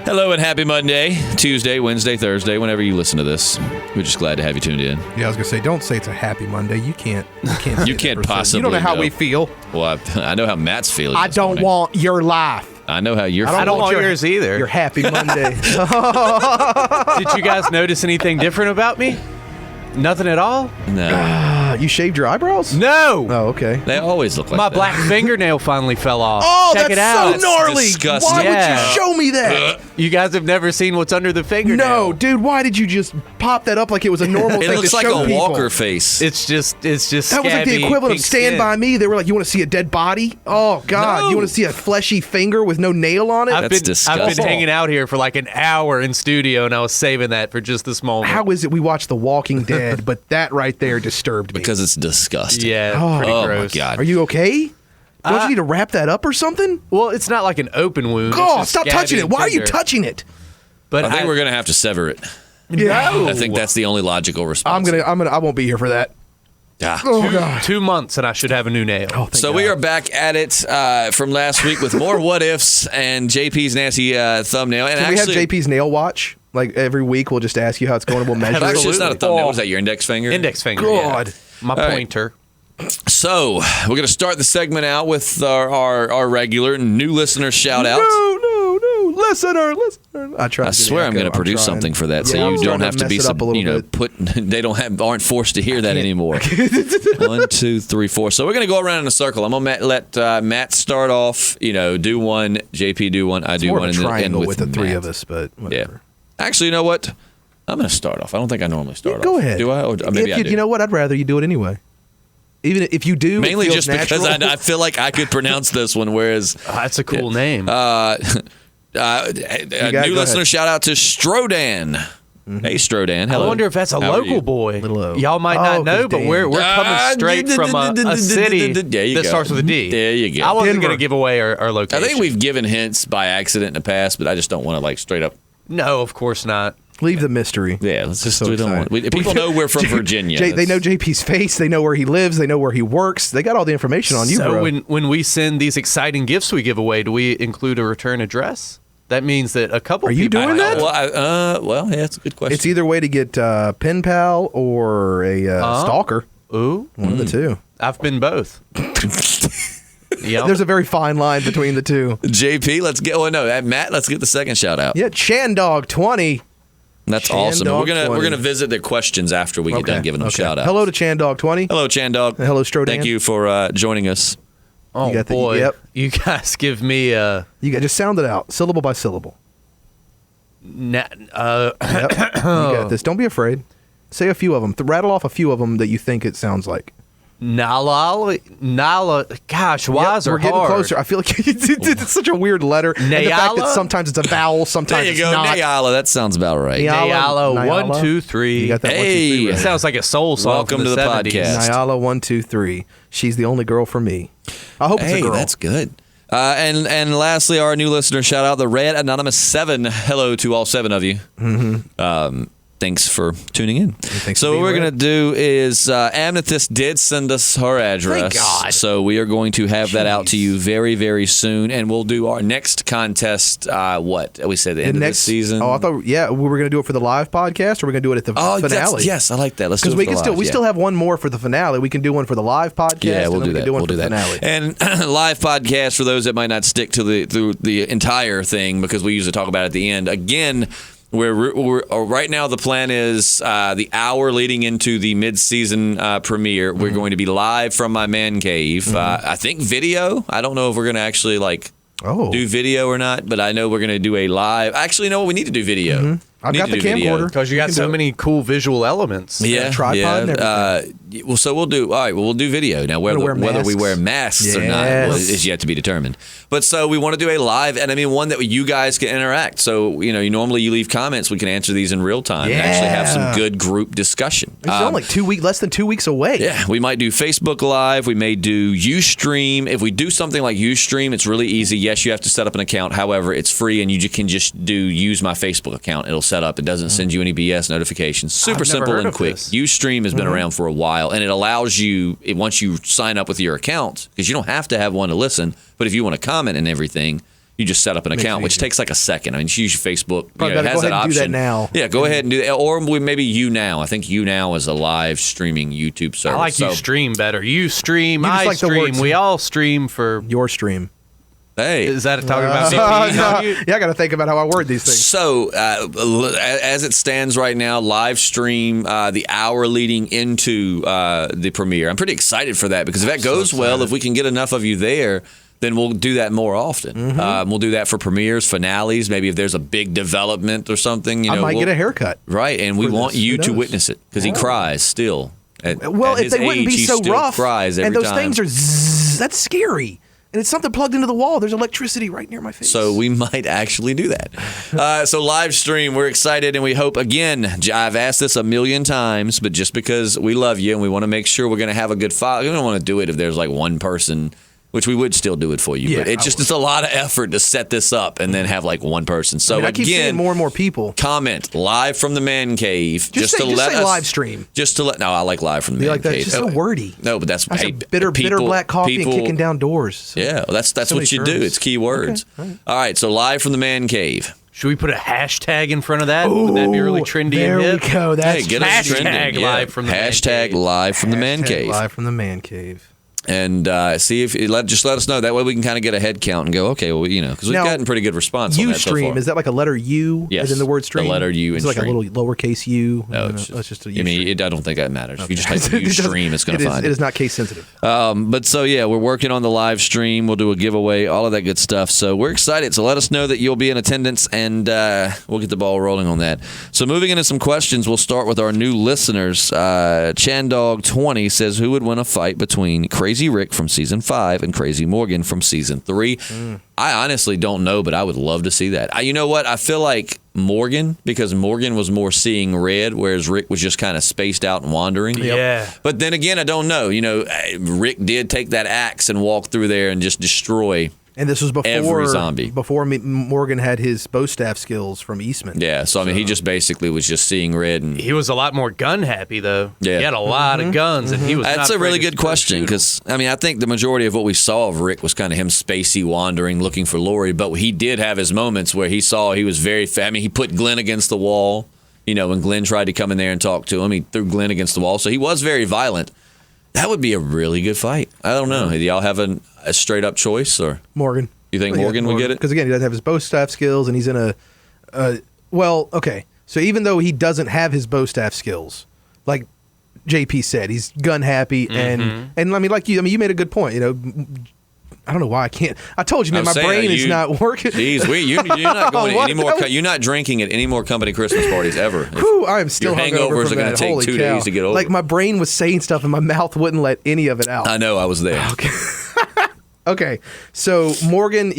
Hello and happy Monday, Tuesday, Wednesday, Thursday, whenever you listen to this. We're just glad to have you tuned in. Yeah, I was going to say, don't say it's a happy Monday. You can't You can't possibly. You don't know how we feel. Well, I know how Matt's feeling. I don't want your life. I know how you're I don't want yours either. Your happy Monday. Did you guys notice anything different about me? Nothing at all? No. You shaved your eyebrows? No. Oh, okay. They always look like My that. black fingernail finally fell off. Oh, Check that's it out. so gnarly. disgusting. Why Yeah. would you show me that? You guys have never seen what's under the fingernail. No, dude, why did you just pop that up like it was a normal It thing looks to like show a people? Walker face. It's just That was like the scabby, equivalent of pink Stand skin. By Me. They were like, you want to see a dead body? Oh, God. No. You want to see a fleshy finger with no nail on it? I've That's been disgusting. hanging out here for like an hour in studio, and I was saving that for just this moment. How is it we watch The Walking Dead, but that right there disturbed me? Because it's disgusting. Yeah, pretty Oh, gross. my God. Are you okay? Don't you need to wrap that up or something? Well, it's not like an open wound. God, It's just stop touching scabby it. Why are you finger. touching it? But I think we're going to have to sever it. Yeah. I think that's the only logical response. I won't be here for that. Ah. Oh, God. 2 months, and I should have a new nail. Oh, thank So God. we are back at it from last week with more what ifs and JP's nasty thumbnail. And Can we have actually, JP's nail watch? Like every week, we'll just ask you how it's going and we'll measure actually, it's it. not a thumbnail. Was that your index finger? Index finger. God. Yeah. My right. pointer. So we're going to start the segment out with our regular new listener shout outs. No, listener. I swear I'm going to produce something for that, so Yeah, I'm you don't starting have to to be mess it up a little bit. they aren't forced to hear that anymore. 1, 2, 3, 4. So we're going to go around in a circle. I'm going to let Matt start off. Do one, JP do one, I do More one, of a and then end triangle with the three Matt. of us, but Yeah. whatever. Actually, you know what? I'm going to start off. I don't think I normally start off. Go ahead. Do I? Or maybe If I do. You know what? I'd rather you do it anyway. Even if you do, Mainly it just feels because natural. I feel like I could pronounce this one, whereas That's a cool name. new go listener ahead. shout out to Strodan. Hey, Strodan. Hello. I wonder if that's a How are local you? boy. Little O. Y'all might Oh, not know, 'cause but Dan. we're coming straight from a city There you that go. starts with a D. There you go. I wasn't Denver. going to give away our I location. think we've given hints by accident in the past, but I just don't want to straight up. No, of course not. Leave the mystery. Yeah, let's just So we don't want. excited. People know we're from Virginia. They know JP's face. They know where he lives. They know where he works. They got all the information on you, So bro. when we send these exciting gifts we give away, do we include a return address? That means that a couple Are you people doing that? Well, yeah, that's a good question. It's either way to get pen pal or a stalker. Ooh, One of the two. I've been both. Yeah. There's a very fine line between the two. JP, let's get. Oh no, Matt, let's get the second shout out. Yeah, Chandog20. That's Chan awesome. Dog We're 20. gonna visit their questions after we get done giving them shout outs. Hello to Chandog20. Hello, Chandog. Hello, Strodan. Thank you for joining us. Oh You got the- boy, yep. you guys give me a. You got just sound it out, syllable by syllable. Yep. You got this. Don't be afraid. Say a few of them. Rattle off a few of them that you think it sounds like. Nala. Gosh, Y's We're are getting hard. closer. I feel like it's such a weird letter. And the fact that Nayala? sometimes it's a vowel, sometimes There you it's go, not. Nayala. That sounds about right. Nyala. Nyala, 1, 2, 3. You got that? Hey. 1, 2, 3 It right. sounds like a soul song. Welcome from to the 70s. podcast. Nyala 1, 2, 3. She's the only girl for me. I hope it's a Hey, girl. that's good. And lastly, our new listener shout out, the Red Anonymous 7. Hello to all 7 of you. Mm-hmm. Thanks for tuning in. Thanks So for what being we're going red. to do is Amethyst did send us her address. Thank God. So we are going to have that out to Jeez. you very, very soon. And we'll do our next contest, we said the end of this season. Oh, I thought, we were going to do it for the live podcast, or we're going to do it at the finale. Yes, I like that. Let's do it Because we for can the still live, still have one more for the finale. We can do one for the live podcast. Yeah, we'll and do then that. We can do one We'll for do the that. finale. And live podcast for those that might not stick to the entire thing, because we usually talk about it at the end. Again, we're right now the plan is the hour leading into the mid-season premiere. We're going to be live from my man cave. I think video. I don't know if we're going to actually do video or not, but I know we're going to do a live. Actually, no, we need to do video. I've Need got to the do video. camcorder. Because you got can so do it. many cool visual elements. Yeah, tripod and well, so we'll do. All right, well, we'll do video now. Whether wear we masks. wear masks or not Yes. is yet to be determined. But so we want to do a live, and I mean one that you guys can interact. So you normally you leave comments, we can answer these in real time and actually have some Yeah. good group discussion. It's only less than 2 weeks away. Yeah, we might do Facebook Live. We may do Ustream. If we do something like Ustream, it's really easy. Yes, you have to set up an account. However, it's free, and you can just use my Facebook account. It'll set up. It doesn't send you any BS notifications. Super I've never simple heard and of quick. this. Ustream has been around for a while, and it allows you, once you sign up with your account, because you don't have to have one to listen, but if you want to comment and everything, You just set up an account, which easier. takes like a second. I mean, you use Facebook. Probably It better has go that ahead and do option. that now. Yeah, go ahead and do that. Or maybe YouNow. I think YouNow is a live streaming YouTube service. I like So, Ustream better. You stream, You just I like the stream. words. We all stream for. Your stream. hey. Is that talking about CP? Yeah, I got to think about how I word these things. So, as it stands right now, live stream the hour leading into the premiere. I'm pretty excited for that because if that goes well, if we can get enough of you there, then we'll do that more often. We'll do that for premieres, finales, maybe if there's a big development or something. I might get a haircut. Right, and we for want this. you Who to knows? witness it because he cries still. Well, if his they wouldn't age, be he so still rough, cries every and those time. things are zzz, that's scary. And it's something plugged into the wall. There's electricity right near my face. So we might actually do that. So live stream, we're excited, and we hope, again, I've asked this a million times, but just because we love you and we want to make sure we're going to have a good file, we don't want to do it if there's like one person, which we would still do it for you. Yeah, but it's a lot of effort to set this up and then have like one person. So I keep seeing again, more and more people. comment live from the man cave. Just say live stream. Just to let. No, I like live from the You man like that? cave. It's just so wordy. No, but that's That's hey, a bitter people- black coffee people- and kicking down doors. So- Yeah, well, that's so what many you do. terms. It's key words. Okay, All right, so live from the man cave. Should we put a hashtag in front of that? Would that be really trendy There and we hip? go. That's Hey, get us Hashtag trending. live from the man Hashtag cave. live from the man Hashtag cave. Live from the man cave. And see if just let us know. That way we can kind of get a head count and go, okay, well, because we've Now, gotten pretty good response on that so Ustream, far. is that like a letter U Yes, as in the word stream? the letter U Is in it like stream. a little lowercase U? No, it's just a I U. mean, I don't think that matters. If you just type It doesn't- Ustream, it's going to find It it. is not case sensitive. But so, yeah, we're working on the live stream. We'll do a giveaway, all of that good stuff. So we're excited. So let us know that you'll be in attendance, and we'll get the ball rolling on that. So moving into some questions, we'll start with our new listeners. Chandog20 says, who would win a fight between Crazy Rick from Season 5 and Crazy Morgan from Season 3? I honestly don't know, but I would love to see that. You know what? I feel like Morgan, because Morgan was more seeing red, whereas Rick was just kind of spaced out and wandering. Yeah. But then again, I don't know. Rick did take that axe and walk through there and just destroy. And this was before Every zombie. Before Morgan had his bow staff skills from Eastman. Yeah, so I mean, he just basically was just seeing red. And He was a lot more gun happy though. Yeah. He had a lot of guns, and he was. that's not a afraid really to good question shoot 'em. because, I mean, I think the majority of what we saw of Rick was kind of him spacey wandering, looking for Lori. But he did have his moments where he was very I mean, he put Glenn against the wall. When Glenn tried to come in there and talk to him, he threw Glenn against the wall. So he was very violent. That would be a really good fight. I don't know. Do y'all have a straight up choice, or Morgan. you think Morgan would get it? Because again, he doesn't have his bow staff skills, and he's in okay. So even though he doesn't have his bow staff skills, like JP said, he's gun happy, and I mean, like you made a good point. I don't know why I can't. I told you, man, my brain is not working. Jeez, you're not going to What? any more. You're not drinking at any more company Christmas parties ever. Whew, I am still Your hungover hangovers from are gonna that. take Holy 2 cow. days to get over. Like my brain was saying stuff, and my mouth wouldn't let any of it out. I know, I was there. Okay, so Morgan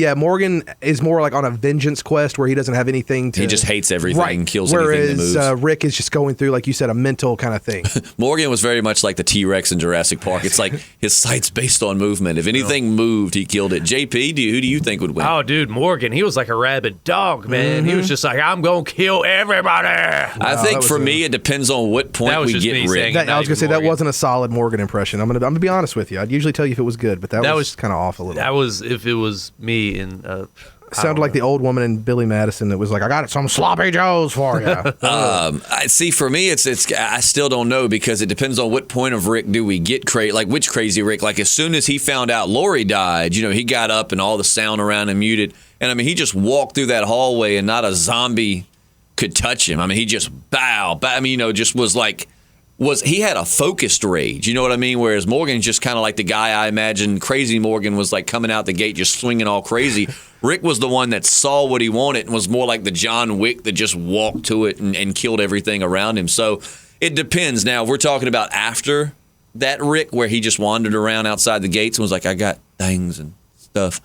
is more like on a vengeance quest where he doesn't have anything to. He just hates everything, right. kills Whereas, anything that moves. Rick is just going through, like you said, a mental kind of thing. Morgan was very much like the T-Rex in Jurassic Park. It's like his sight's based on movement. If anything moved, he killed it. JP, who do you think would win? Oh, dude, Morgan, he was like a rabid dog, man. He was just like, I'm going to kill everybody. I think that for was me, it depends on what point That was we just get me Rick. saying I was gonna say that Morgan. wasn't a solid Morgan impression. I'm gonna be honest with you. I'd usually tell you if it was good, but that was kind of off a little. That was, if it was me in. Sounded like the old woman in Billy Madison that was like, "I got some sloppy joes for you." I see. For me, it's. I still don't know because it depends on what point of Rick do we get like which crazy Rick. Like as soon as he found out Lori died, he got up and all the sound around him muted, and I mean he just walked through that hallway and not a zombie could touch him. I mean he just bowed. I mean just was like. He had a focused rage, you know what I mean? Whereas Morgan's just kind of like the guy I imagine Crazy Morgan was like coming out the gate just swinging all crazy. Rick was the one that saw what he wanted and was more like the John Wick that just walked to it and killed everything around him. So it depends. Now, if we're talking about after that Rick where he just wandered around outside the gates and was like, I got things and stuff,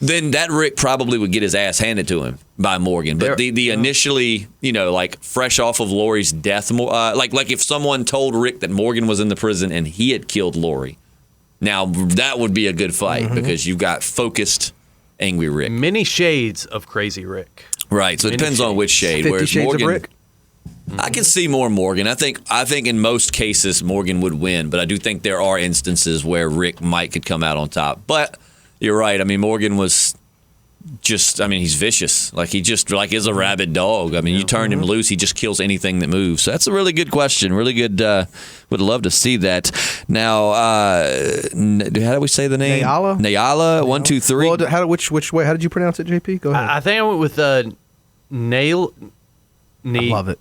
then that Rick probably would get his ass handed to him by Morgan. But the initially, like fresh off of Lori's death, like if someone told Rick that Morgan was in the prison and he had killed Lori, now that would be a good fight because you've got focused, angry Rick. Many shades of Crazy Rick. Right, so it depends on which shade. 50 Whereas Shades Morgan, of Rick. I can see more Morgan. I think in most cases Morgan would win, but I do think there are instances where Rick could come out on top. But you're right. I mean, Morgan was he's vicious. Like he just is a rabid dog. I mean, you turn him loose, he just kills anything that moves. So that's a really good question. Really good. Would love to see that. Now, how do we say the name? Nayala. 1, 2, 3. Well, which way? How did you pronounce it, JP? Go ahead. I think I went with I love it.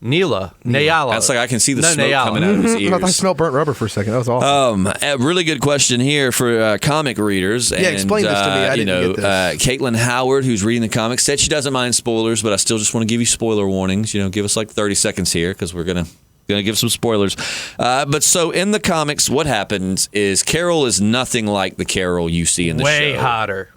Nayala. That's like I can see the smoke coming out of his ears. I smelled burnt rubber for a second. That was awesome. A really good question here for comic readers. Yeah, explain this to me. I didn't get this. Caitlin Howard, who's reading the comics, said she doesn't mind spoilers, but I still just want to give you spoiler warnings. Give us like 30 seconds here because we're gonna give some spoilers. But so in the comics, what happens is Carol is nothing like the Carol you see in the show. Way hotter.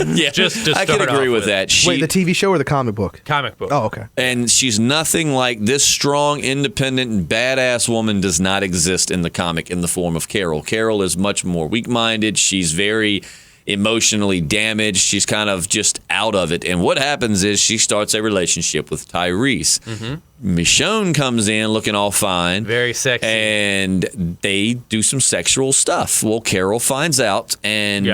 Yeah, I can agree with that. Wait, the TV show or the comic book? Comic book. Oh, okay. And she's nothing like this strong, independent, and badass woman does not exist in the comic in the form of Carol. Carol is much more weak-minded. She's very emotionally damaged. She's kind of just out of it. And what happens is she starts a relationship with Tyrese. Mm-hmm. Michonne comes in looking all fine. Very sexy. And they do some sexual stuff. Well, Carol finds out and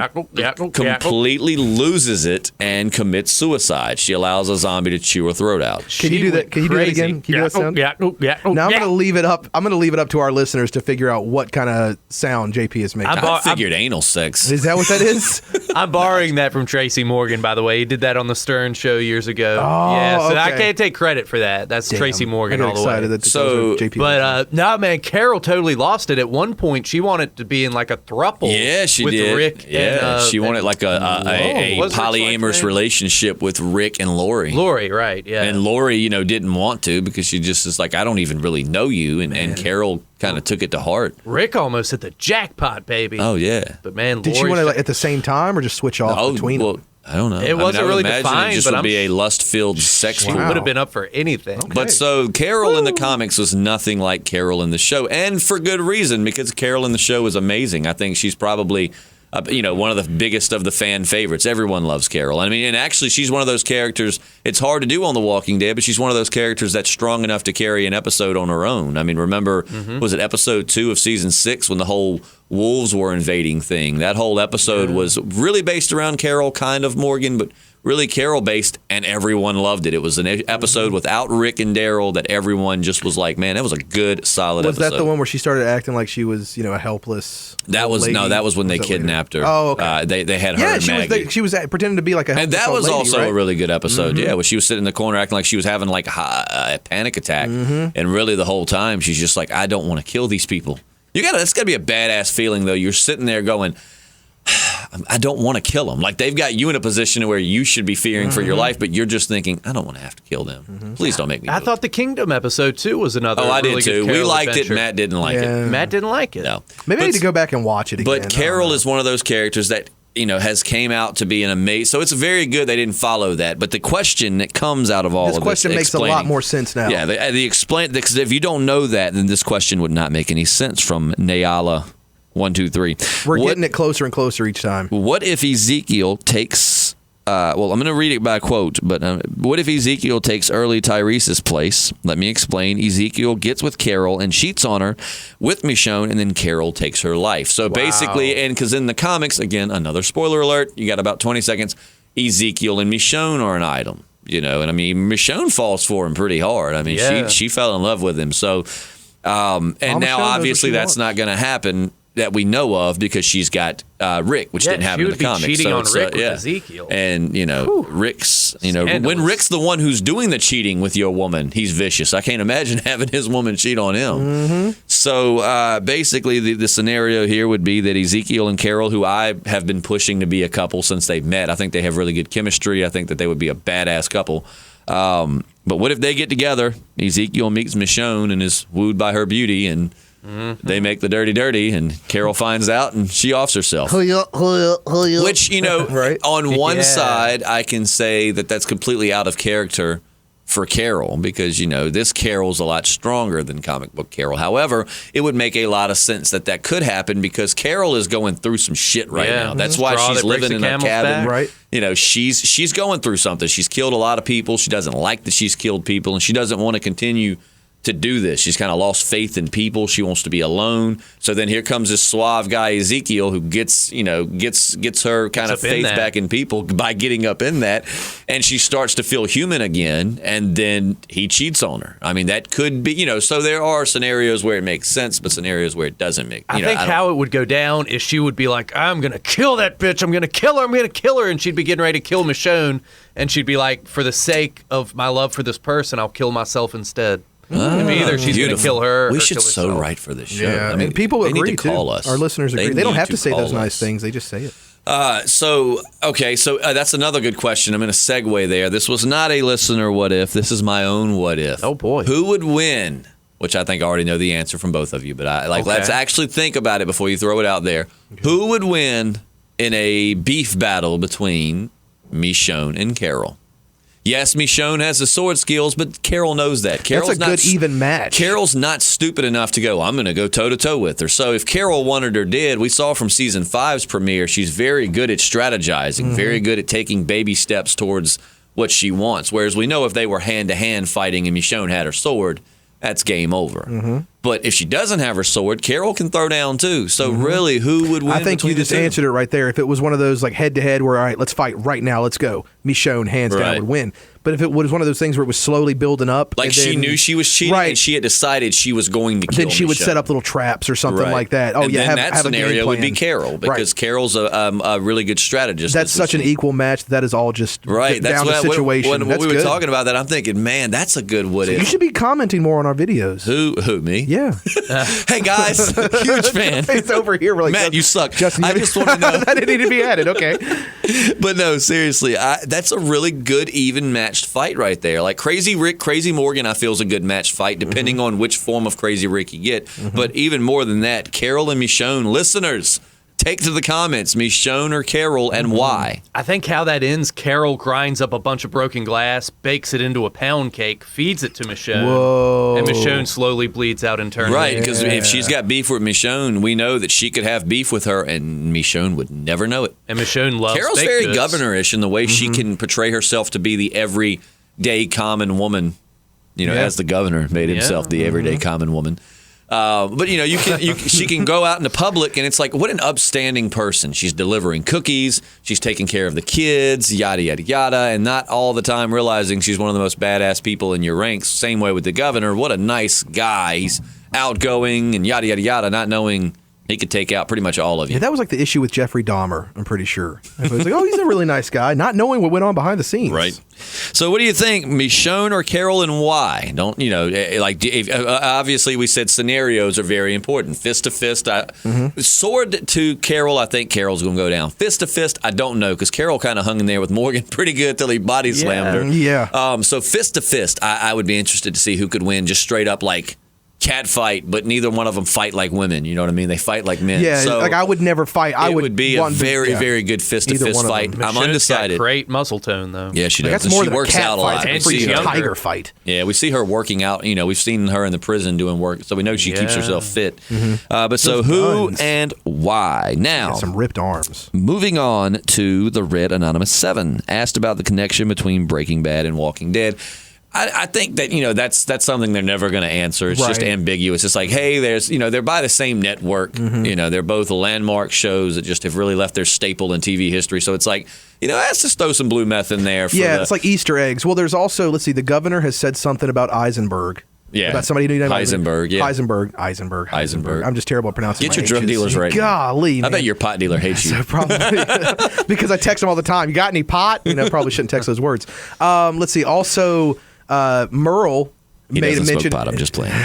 completely loses it and commits suicide. She allows a zombie to chew her throat out. Can you do that? Can you do it again? Can you do that sound? Now I'm going to leave it up. I'm going to leave it up to our listeners to figure out what kind of sound JP is making. I figured anal sex. Is that what that is? I'm borrowing that from Tracy Morgan, by the way. He did that on the Stern Show years ago. Oh, yeah, so okay. I can't take credit for that. That's Tracy Morgan all the way. That no, man, Carol totally lost it. At one point, she wanted to be in like a throuple. Yeah, she with did. Rick. Yeah, she wanted like a What's polyamorous relationship with Rick and Lori. Lori, right? Yeah. And Lori, didn't want to because she just is like, I don't even really know you, and Carol kind of took it to heart. Rick almost hit the jackpot, baby. Oh yeah. But man, did she want to at the same time or just switch off between them? I don't know. It wasn't really defined. It just but would be a lust-filled sex pool. She would have been up for anything. Okay. But so Carol in the comics was nothing like Carol in the show, and for good reason, because Carol in the show is amazing. I think she's probably one of the biggest of the fan favorites. Everyone loves Carol. I mean, and actually, she's one of those characters. It's hard to do on The Walking Dead, but she's one of those characters that's strong enough to carry an episode on her own. I mean, remember, was it episode 2 of season 6 when the whole wolves were invading thing? That whole episode was really based around Carol, kind of Morgan, but really Carol based, and everyone loved it. It was an episode without Rick and Daryl that everyone just was like, man, that was a good, solid episode. Was that the one where she started acting like she was, a helpless That was lady? that was when they kidnapped her. Oh, okay. They had her and Maggie. she was pretending to be like a helpless and that was lady, also right? a really good episode. Yeah, where she was sitting in the corner acting like she was having like a panic attack, and really the whole time she's just like, I don't want to kill these people. That's got to be a badass feeling though. You're sitting there going, I don't want to kill them. Like they've got you in a position where you should be fearing for your life, but you're just thinking, I don't want to have to kill them. Please don't make me. I thought the Kingdom episode 2 was another. Oh, I really did too. good We Carol liked adventure. it. Matt didn't like it. Matt didn't like it. No. Maybe I need to go back and watch it again. But Carol is one of those characters that has came out to be an amazing. So it's very good they didn't follow that. But the question that comes out of all this of question this makes a lot more sense now. Yeah, because if you don't know that, then this question would not make any sense from Nayala. 1, 2, 3. We're getting it closer and closer each time. What if Ezekiel takes? I'm going to read it by quote. But what if Ezekiel takes early Tyrese's place? Let me explain. Ezekiel gets with Carol and cheats on her with Michonne, and then Carol takes her life. So basically, and because in the comics, again, another spoiler alert. You got about 20 seconds. Ezekiel and Michonne are an item. And I mean, Michonne falls for him pretty hard. I mean, she fell in love with him. So, and now obviously that's not going to happen that we know of because she's got Rick, which didn't happen in the comics. Cheating on Rick with yeah. Ezekiel. And, Rick's, when Rick's the one who's doing the cheating with your woman, he's vicious. I can't imagine having his woman cheat on him. So basically the scenario here would be that Ezekiel and Carol, who I have been pushing to be a couple since they've met, I think they have really good chemistry. I think that they would be a badass couple. But what if they get together? Ezekiel meets Michonne and is wooed by her beauty, and they make the dirty, and Carol finds out, and she offs herself. Which, right? on one side, I can say that that's completely out of character for Carol because, this Carol's a lot stronger than comic book Carol. However, it would make a lot of sense that could happen because Carol is going through some shit right now. That's why she's living in a cabin. Right. She's going through something. She's killed a lot of people. She doesn't like that she's killed people, and she doesn't want to continue to do this. She's kind of lost faith in people. She wants to be alone. So then here comes this suave guy, Ezekiel, who gets her kind of faith back in people by getting up in that. And she starts to feel human again. And then he cheats on her. I mean, that could be, so there are scenarios where it makes sense, but scenarios where it doesn't make I think how it would go down is she would be like, I'm going to kill that bitch. I'm going to kill her. I'm going to kill her. And she'd be getting ready to kill Michonne. And she'd be like, for the sake of my love for this person, I'll kill myself instead. Either she's going to kill her. We or should kill so herself. write for this show. Yeah, I mean, people they agree need to call too. us. Our listeners agree. They don't need have to say those call nice us. things. They just say it. So that's another good question. I'm going to segue there. This was not a listener what if. This is my own what if. Oh, boy. Who would win? Which I think I already know the answer from both of you, but let's actually think about it before you throw it out there. Okay. Who would win in a beef battle between Michonne and Carol? Yes, Michonne has the sword skills, but Carol knows that. That's a good even match. Carol's not stupid enough to go, I'm going to go toe-to-toe with her. So if Carol wanted or did, we saw from Season 5's premiere, she's very good at strategizing, very good at taking baby steps towards what she wants. Whereas we know if they were hand-to-hand fighting and Michonne had her sword, that's game over. But if she doesn't have her sword, Carol can throw down too. So really, who would win? I think you just answered it right there. If it was one of those like head-to-head where, all right, let's fight right now, let's go, Michonne hands down would win. But if it was one of those things where it was slowly building up. Like she knew she was cheating and she had decided she was going to kill Then she would set up little traps or something like that. Oh, and yeah, then that scenario would be Carol because Carol's a really good strategist. That's such an equal match. That is all just down to situation. When we were talking about that, I'm thinking, man, that's a good what if. You should be commenting more on our videos. Who, me? Yeah. Hey, guys, huge fan. It's over here. We're like, Matt, you suck. Justin, I just want to know. That didn't need to be added. Okay. But no, seriously, that's a really good, even matched fight right there. Like Crazy Rick, Crazy Morgan, I feel is a good match fight, depending on which form of Crazy Rick you get. But even more than that, Carol and Michonne, listeners, take to the comments, Michonne or Carol, and why. I think how that ends, Carol grinds up a bunch of broken glass, bakes it into a pound cake, feeds it to Michonne, Whoa. and Michonne slowly bleeds out internally. Right, because if she's got beef with Michonne, we know that she could have beef with her, and Michonne would never know it. And Michonne loves Carol's baked very goods. governor-ish in the way she can portray herself to be the everyday common woman. As the governor made himself the everyday common woman. But she can go out into public, and it's like, what an upstanding person. She's delivering cookies, she's taking care of the kids, yada yada yada, and not all the time realizing she's one of the most badass people in your ranks. Same way with the governor. What a nice guy. He's outgoing and yada yada yada, not knowing he could take out pretty much all of you. Yeah, that was like the issue with Jeffrey Dahmer, I'm pretty sure. It was like, oh, he's a really nice guy, not knowing what went on behind the scenes. Right. So what do you think, Michonne or Carol, and why? Obviously we said scenarios are very important. Fist to fist. Sword to Carol, I think Carol's going to go down. Fist to fist, I don't know, because Carol kind of hung in there with Morgan pretty good till he body slammed her. Yeah. So fist to fist, I would be interested to see who could win just straight up like cat fight, but neither one of them fight like women. You know what I mean? They fight like men. Yeah, so like I would never fight. It would be a very good fist-to-fist fight. I'm undecided. Got great muscle tone, though. Yeah, she does. That's more she than works a cat out a lot. fight. It's a tiger fight. Yeah, we see her working out. We've seen her in the prison doing work, so we know she keeps herself fit. But so who and why? Now, some ripped arms. Moving on to the Red Anonymous 7, asked about the connection between Breaking Bad and Walking Dead. I think that that's something they're never going to answer. It's just ambiguous. It's like, hey, they're by the same network. They're both landmark shows that just have really left their staple in TV history. So it's like, let's just throw some blue meth in there. It's like Easter eggs. Well, there's also, let's see, the governor has said something about Eisenberg. Yeah, about somebody who Heisenberg. Yeah, Heisenberg. I'm just terrible at pronouncing. Get your drug dealers right. Golly, man. I bet your pot dealer hates you. So probably because I text him all the time. You got any pot? Probably shouldn't text those words. Let's see. Also. Merle made a mention. Pot, I'm just playing.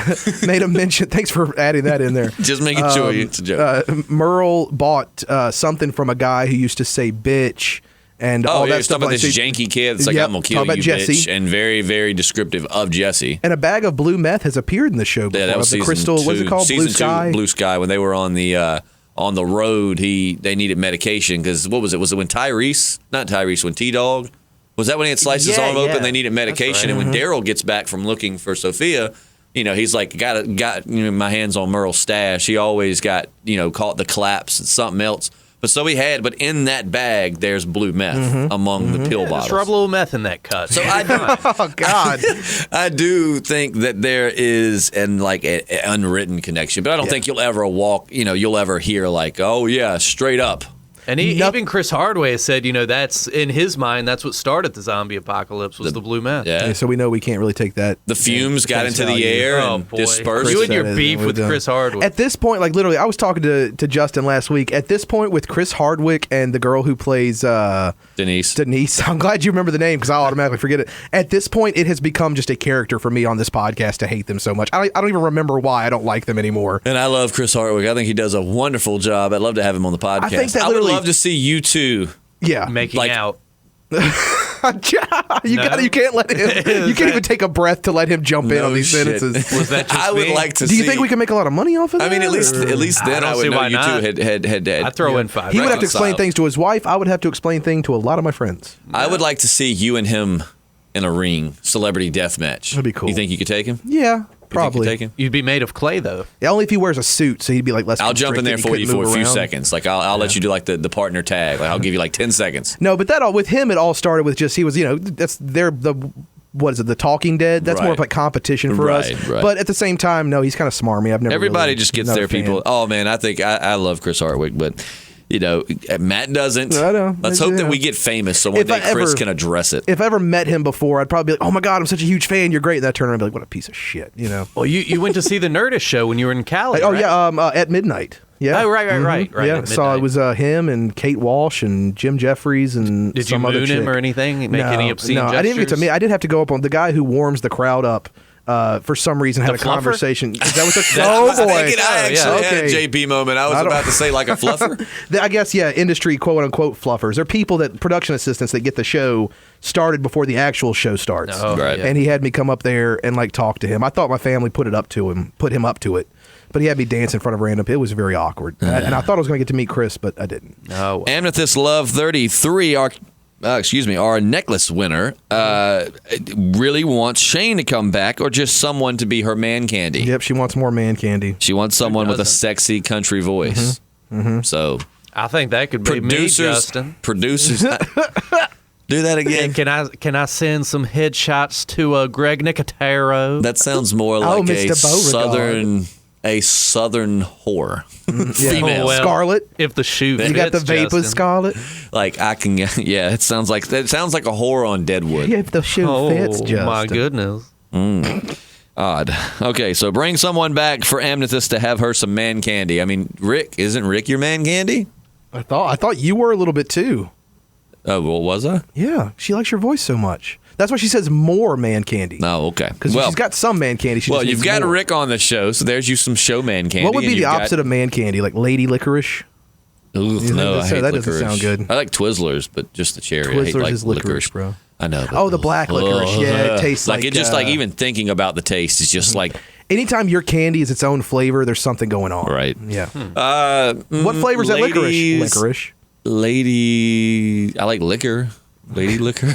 Made a mention. Thanks for adding that in there. Just making sure it's a joke. Merle bought something from a guy who used to say "bitch" and all that stuff. About this janky kid. It's like, I'm gonna kill you, Jesse. Bitch, and very, very descriptive of Jesse. And a bag of blue meth has appeared in the show before. Yeah, that was the crystal. Season 2. What's it called? Season Blue Sky. 2, Blue Sky. When they were on the road, they needed medication because what was it? Was it when when T-Dog. Was that when he had sliced his arm open? They needed medication, and when Daryl gets back from looking for Sophia, he's like, got my hands on Merle's stash. He always got caught the collapse and something else. But so he had, but in that bag, there's blue meth among the pill bottles. Just rub a little meth in that cut. So I do, Oh God. I do think that there is an unwritten connection, but I don't think you'll ever you'll ever hear like, oh yeah, straight up. And even Chris Hardaway has said, that's in his mind, that's what started the zombie apocalypse was the blue meth. Yeah. So we know we can't really take that. The fumes got into the air and dispersed. You and your beef with Chris Hardwick. At this point, like literally, I was talking to Justin last week. At this point, with Chris Hardwick and the girl who plays Denise, I'm glad you remember the name because I automatically forget it. At this point, it has become just a character for me on this podcast to hate them so much. I don't even remember why I don't like them anymore. And I love Chris Hardwick. I think he does a wonderful job. I'd love to have him on the podcast. I think that I would love to see you two. Yeah, making out. You can't let him. You can't even take a breath to let him jump in on these sentences. Was that just I would me? like to. Do you think we can make a lot of money off of that? I mean, at least then I would know you two had. I'd throw in 5. He would have to explain things to his wife. I would have to explain things to a lot of my friends. I would like to see you and him in a ring, celebrity death match. That'd be cool. You think you could take him? Yeah, probably. Take him? You'd be made of clay, though. Yeah, only if he wears a suit, so he'd be like less. I'll jump in there for you for a few around. seconds. Like I'll let you do like the partner tag. Like I'll give you like 10 seconds. No, but with him, it all started with just he was the Talking Dead. That's more of like competition for us. Right. But at the same time, no, he's kind of smarmy. I've never. Everybody really, just gets not a their fan. people. Oh man, I think I love Chris Hardwick, but. Matt doesn't. I know. Let's hope that we get famous so one day Chris can address it. If I ever met him before, I'd probably be like, "Oh my God, I'm such a huge fan. You're great." And I turn around and be like, "What a piece of shit," Well, you went to see the Nerdist show when you were in Cali. Like, right? yeah, at midnight. Yeah. Oh, right. Yeah, saw it was him and Kate Walsh and Jim Jeffries and Did you some other moon chick. him or anything? Make any obscene No, gestures? I didn't even get to meet. I did have to go up on the guy who warms the crowd up. For some reason, had a fluffer? conversation. Is that what the? I Oh was boy! thinking I actually had a Okay. JP moment. I was about to say like a fluffer. I guess industry quote unquote fluffers. They're people production assistants that get the show started before the actual show starts. Oh, Right. yeah. And he had me come up there and like talk to him. I thought my family put him up to it. But he had me dance in front of random. It was very awkward. And I thought I was going to get to meet Chris, but I didn't. Oh, Amethyst Love 33, our necklace winner, really wants Shane to come back or just someone to be her man candy. Yep, she wants more man candy. She wants someone with a doesn't? sexy country voice. So I think that could be me, Justin. Producers, do that again. Can I send some headshots to Greg Nicotero? That sounds more like Mr. a southern whore. Female. Oh, well. Scarlet. If the shoe You got the fits, vapors, Justin. Scarlet. Like I can, yeah. It sounds like a whore on Deadwood. Yeah, if the shoe fits, Justin. My goodness. Odd. Okay, so bring someone back for Amethyst to have her some man candy. I mean, isn't Rick your man candy? I thought you were a little bit too. Oh, well, was I? Yeah, she likes your voice so much. That's why she says more man candy. No, okay. Because she's got some man candy. She just you've needs got more. Rick on the show, so there's you some show man candy. What would be the opposite of man candy? Like lady licorice? Ooh, no, I hate that licorice. doesn't sound good. I like Twizzlers, but just the cherry. I hate, Twizzlers like, is licorice, bro. I know. But, Oh, the black licorice. Yeah, it tastes like it just like even thinking about the taste is just like anytime your candy is its own flavor, there's something going on. right. Yeah. What flavor is that licorice? Licorice. Lady, I like liquor. Lady liquor.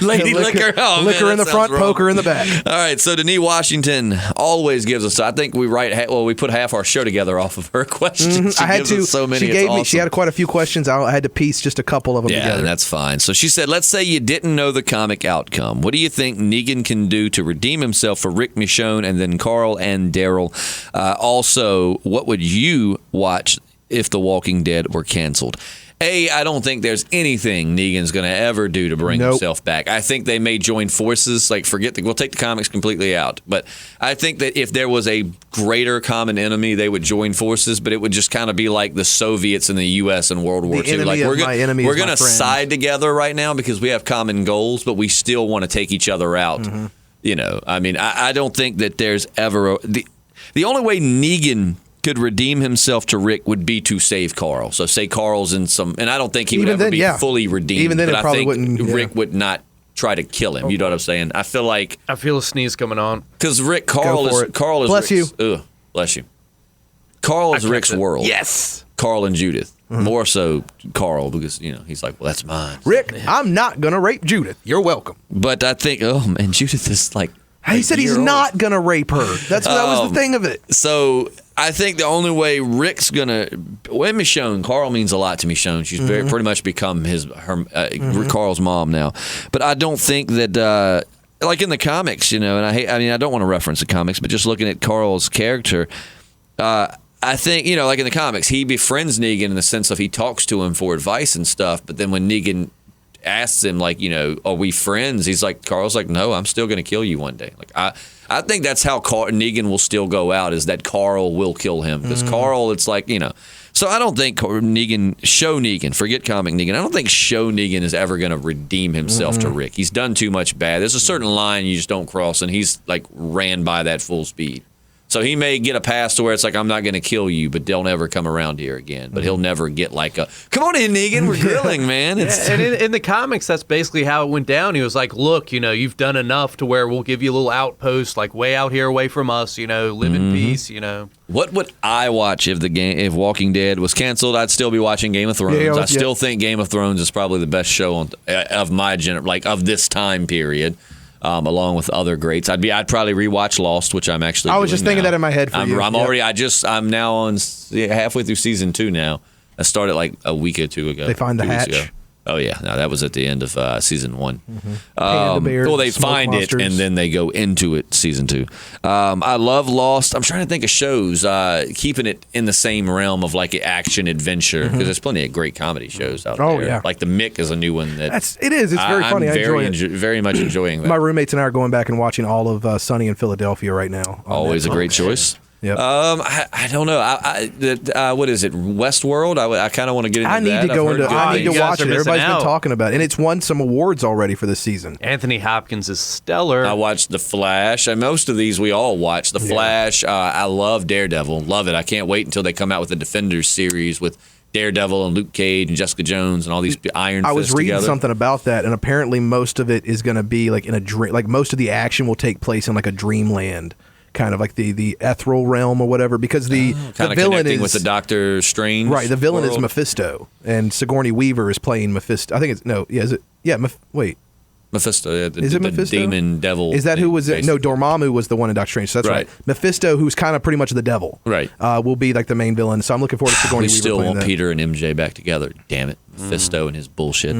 Lady liquor. Oh, liquor man, in the that front, sounds wrong. poker in the back. All right, so Denise Washington always gives us. I think we we put half our show together off of her questions. She I had gives to. us so many. She gave it's me. She awesome. had quite a few questions. I had to piece just a couple of them Yeah, together. that's fine. So she said, let's say you didn't know the comic outcome. What do you think Negan can do to redeem himself for Rick, Michonne, and then Carl and Daryl? Also, what would you watch if The Walking Dead were canceled? I don't think there's anything Negan's going to ever do to bring himself back. I think they may join forces. Like, we'll take the comics completely out. But I think that if there was a greater common enemy, they would join forces. But it would just kind of be like the Soviets and the U.S. in World War II. Like, we're going to side together right now because we have common goals, but we still want to take each other out. Mm-hmm. You know, I mean, I don't think that there's ever the only way Negan could redeem himself to Rick would be to save Carl. So say Carl's in some, and I don't think he would ever be fully redeemed. Even then, but it probably I think wouldn't. Rick would not try to kill him. You know what I'm saying? I feel a sneeze coming on. Because Carl is bless Rick's, you. Bless you. Carl is Rick's world. Yes. Carl and Judith. Mm-hmm. More so Carl because he's like, well, that's mine. Rick, I'm not gonna rape Judith. You're welcome. But I think, oh man, Judith is like. He said he's not gonna rape her. That was the thing of it. So I think the only way Rick's gonna, Michonne, Carl means a lot to Michonne. She's pretty much become Carl's mom now. But I don't think that, like in the comics, and I don't want to reference the comics, but just looking at Carl's character, I think, like in the comics, he befriends Negan in the sense of he talks to him for advice and stuff. But then when Negan asks him, like, are we friends? He's like, Carl's like, no, I'm still going to kill you one day. Like, I think that's how Negan will still go out, is that Carl will kill him. Because Carl, it's like, So I don't think Negan, forget comic Negan, I don't think show Negan is ever going to redeem himself to Rick. He's done too much bad. There's a certain line you just don't cross, and he's like ran by that full speed. So he may get a pass to where it's like, I'm not going to kill you, but don't ever come around here again. But he'll never get like a, come on in, Negan, we're grilling, man. And in the comics, that's basically how it went down. He was like, look, you've done enough to where we'll give you a little outpost, like way out here away from us, live in peace, What would I watch if Walking Dead was canceled? I'd still be watching Game of Thrones. I still think Game of Thrones is probably the best show of my of this time period. Along with other greats, I'd probably rewatch Lost, which I'm actually. I was just thinking that in my head for you. I'm now on halfway through season 2 now. I started like a week or two ago. They find the hatch. Ago. Oh yeah, no, that was at the end of season 1. Panda bears, they find monsters. it and then they go into it. Season 2. I love Lost. I'm trying to think of shows keeping it in the same realm of like action adventure, because there's plenty of great comedy shows out there. Oh yeah, like The Mick is a new one it is. It's very funny. I'm very much enjoying that. My roommates and I are going back and watching all of Sunny in Philadelphia right now. Always a great choice. Yep. I don't know. What is it? Westworld? I kind of want to get into that. I need to watch it. Everybody's been talking about it, and it's won some awards already for this season. Anthony Hopkins is stellar. I watched The Flash, and most of these we all watch. The Flash. I love Daredevil. Love it. I can't wait until they come out with the Defenders series with Daredevil and Luke Cage and Jessica Jones and all these Iron Fists. I was reading together. something about that, and apparently most of it is going to be like in a dream. Like most of the action will take place in like a dreamland. Kind of like the ethereal realm or whatever, because the villain is with the Doctor Strange. Right, the villain world. is Mephisto, and Sigourney Weaver is playing Mephisto. I think it's is it? Yeah, wait. Mephisto, is it Mephisto? Demon devil. Is that who was it? No, Dormammu was the one in Doctor Strange. So that's right. Mephisto, who's kind of pretty much the devil, right? Will be like the main villain. So I'm looking forward to Sigourney Weaver. We still want that. Peter and MJ back together. Damn it, Mephisto and his bullshit.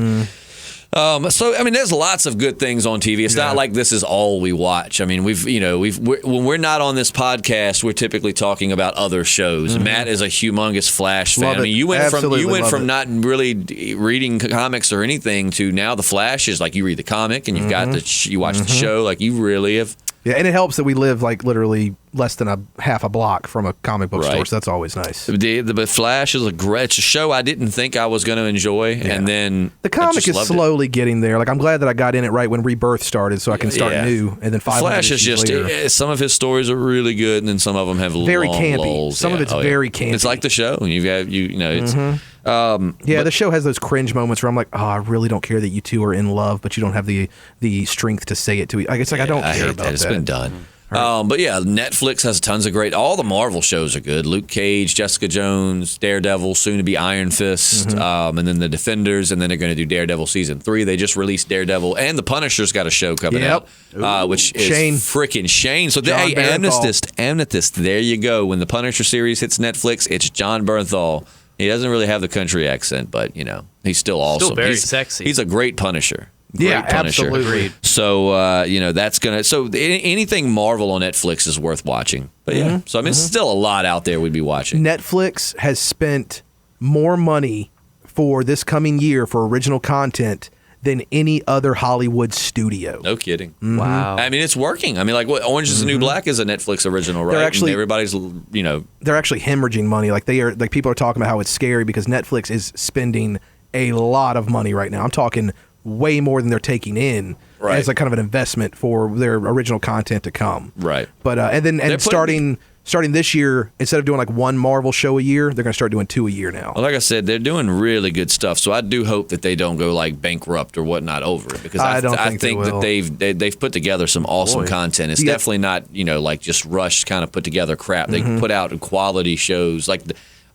So I mean, there's lots of good things on TV. It's not like this is all we watch. I mean, when we're not on this podcast, we're typically talking about other shows. Matt is a humongous Flash fan. Love I mean, it. you went Absolutely from not really reading comics or anything to now the Flash is like you read the comic and you've got you watch the show. Like you really have. Yeah, and it helps that we live like literally less than a half a block from a comic book store, so that's always nice. The Flash is a show I didn't think I was going to enjoy, and then the comic is slowly getting there. Like I'm glad that I got in it right when Rebirth started, so I can start new. And then Flash is just some of his stories are really good, and then some of them have very long campy. lulls. Some of it's very campy. It's like the show, and you've got it's. The show has those cringe moments where I'm like, I really don't care that you two are in love, but you don't have the strength to say it to me. It's like I don't care about that. It's been done. But yeah, Netflix has tons of great. All the Marvel shows are good. Luke Cage, Jessica Jones, Daredevil, soon to be Iron Fist, and then the Defenders, and then they're going to do Daredevil season 3. They just released Daredevil, and the Punisher's got a show coming out, which is freaking Shane. So Amethyst. There you go. When the Punisher series hits Netflix, it's Jon Bernthal. He doesn't really have the country accent, but he's still awesome. Still very sexy. He's a great Punisher. Absolutely. So that's gonna. So anything Marvel on Netflix is worth watching. But so I mean, it's still a lot out there we'd be watching. Netflix has spent more money for this coming year for original content than any other Hollywood studio. No kidding. Wow. I mean, it's working. I mean, like Orange is the New Black is a Netflix original, right? Everybody's they're actually hemorrhaging money. Like people are talking about how it's scary because Netflix is spending a lot of money right now. I'm talking way more than they're taking in as kind of an investment for their original content to come. Right. But starting this year, instead of doing like one Marvel show a year, they're going to start doing 2 a year now. Well, like I said, they're doing really good stuff. So I do hope that they don't go like bankrupt or whatnot over it, because I think that they've put together some awesome content. It's definitely not like just rushed kind of put together crap. They put out quality shows like.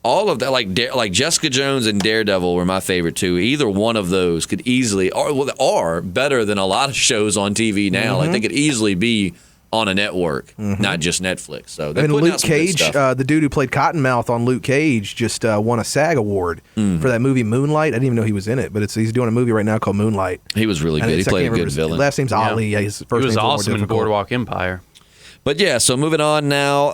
All of that, like Jessica Jones and Daredevil were my favorite too. Either one of those could easily, are better than a lot of shows on TV now. Like they could easily be on a network, not just Netflix. So they're And putting Luke out some good Cage, stuff. the dude who played Cottonmouth on Luke Cage, just won a SAG award for that movie Moonlight. I didn't even know he was in it, but he's doing a movie right now called Moonlight. He was really good. He played a good villain. Last name's Ali. Yeah, his first He was name's a little more awesome in difficult. Boardwalk Empire. But yeah, so moving on now,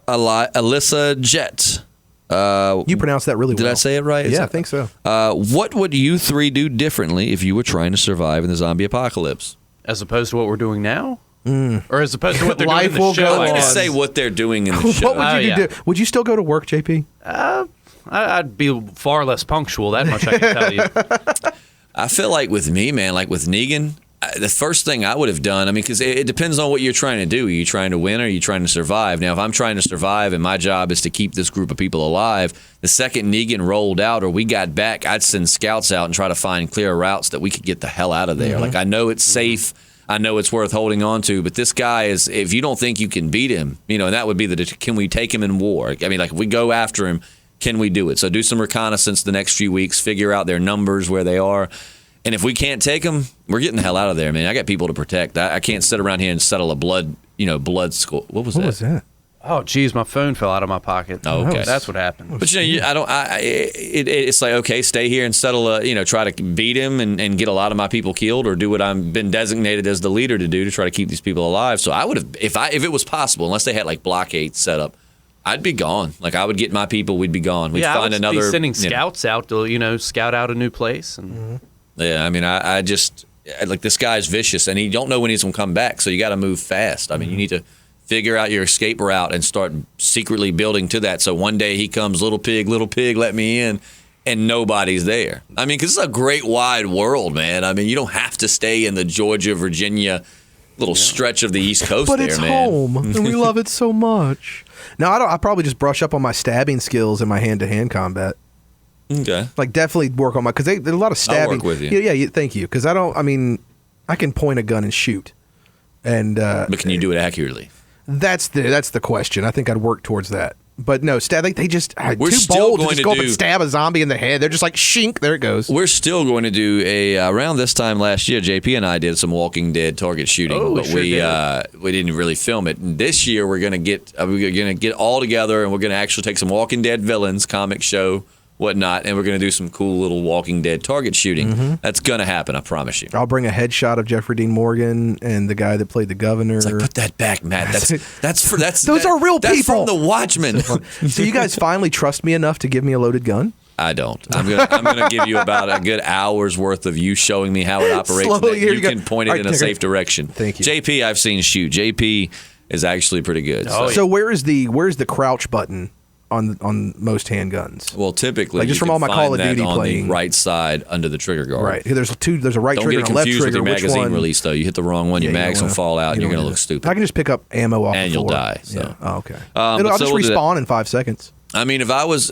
Alyssa Jett. You pronounced that really well. Did I say it right? Yeah, I think so. What would you three do differently if you were trying to survive in the zombie apocalypse? As opposed to what we're doing now? Or as opposed to what they're Life doing in will the go show? I'm I going to guess. say what they're doing in the show. What would you yeah. do? Would you still go to work, JP? I'd be far less punctual, that much I can tell you. I feel like with me, man, like with Negan, the first thing I would have done, I mean, because it depends on what you're trying to do. Are you trying to win or are you trying to survive? Now, if I'm trying to survive and my job is to keep this group of people alive, the second Negan rolled out or we got back, I'd send scouts out and try to find clear routes that we could get the hell out of there. Like, I know it's safe. I know it's worth holding on to, but this guy is, if you don't think you can beat him, and that would be can we take him in war? I mean, like, if we go after him, can we do it? So do some reconnaissance the next few weeks, figure out their numbers, where they are. And if we can't take them, we're getting the hell out of there, man. I got people to protect. I can't sit around here and settle a blood score. What was that? Oh, geez, my phone fell out of my pocket. Oh, okay. That's what happened. But it's like, okay, stay here and settle try to beat him and get a lot of my people killed, or do what I've been designated as the leader to do to try to keep these people alive. So I would have, if it was possible, unless they had like blockades set up, I'd be gone. Like, I would get my people, we'd be gone. We'd find I would another. be sending scouts out to scout out a new place. And Yeah, I mean, I just like, this guy's vicious, and you don't know when he's gonna come back. So you got to move fast. I mean, you need to figure out your escape route and start secretly building to that. So one day he comes, little pig, let me in, and nobody's there. I mean, because it's a great wide world, man. I mean, you don't have to stay in the Georgia, Virginia little stretch of the East Coast, But there, it's man. home, and we love it so much. No, I probably just brush up on my stabbing skills and my hand-to-hand combat. Okay. Like, definitely work on my, because there's a lot of stabbing. work with you. Yeah, thank you. Because I can point a gun and shoot. And But can you do it accurately? that's the question. I think I'd work towards that. But no, they just We're too still bold to going just to go up do- and stab a zombie in the head. They're just like, shink, there it goes. We're still going to do around this time last year, JP and I did some Walking Dead target shooting, Oh, we but sure we didn't really film it. And this year we're going to get all together, and we're going to actually take some Walking Dead villains, comic show, whatnot, and we're going to do some cool little Walking Dead target shooting. That's going to happen, I promise you. I'll bring a headshot of Jeffrey Dean Morgan and the guy that played the governor. It's like, put that back, Matt. Those are real That's people. from The Watchmen. So you guys finally trust me enough to give me a loaded gun? I don't. I'm gonna give you about a good hour's worth of you showing me how it operates. Slowly, and here that you you go. can point it All right, in a take it. safe direction. Thank you. JP, I've seen shoot. JP is actually pretty good. Oh, So where's the crouch button on most handguns? Well, typically, Like, just you from can all my find Call of that Duty on playing. the right side under the trigger guard. Right. There's a right Don't trigger get and a left confused with trigger. your Which magazine one? release, though. You hit the wrong one, your Yeah, you mags don't will fall out, and you you're don't going to wanna look do stupid. that. I can just pick up ammo off And the you'll floor. die, so. Yeah. Oh, okay. But I'll so just we'll do that. respawn in 5 seconds. I mean, see, that was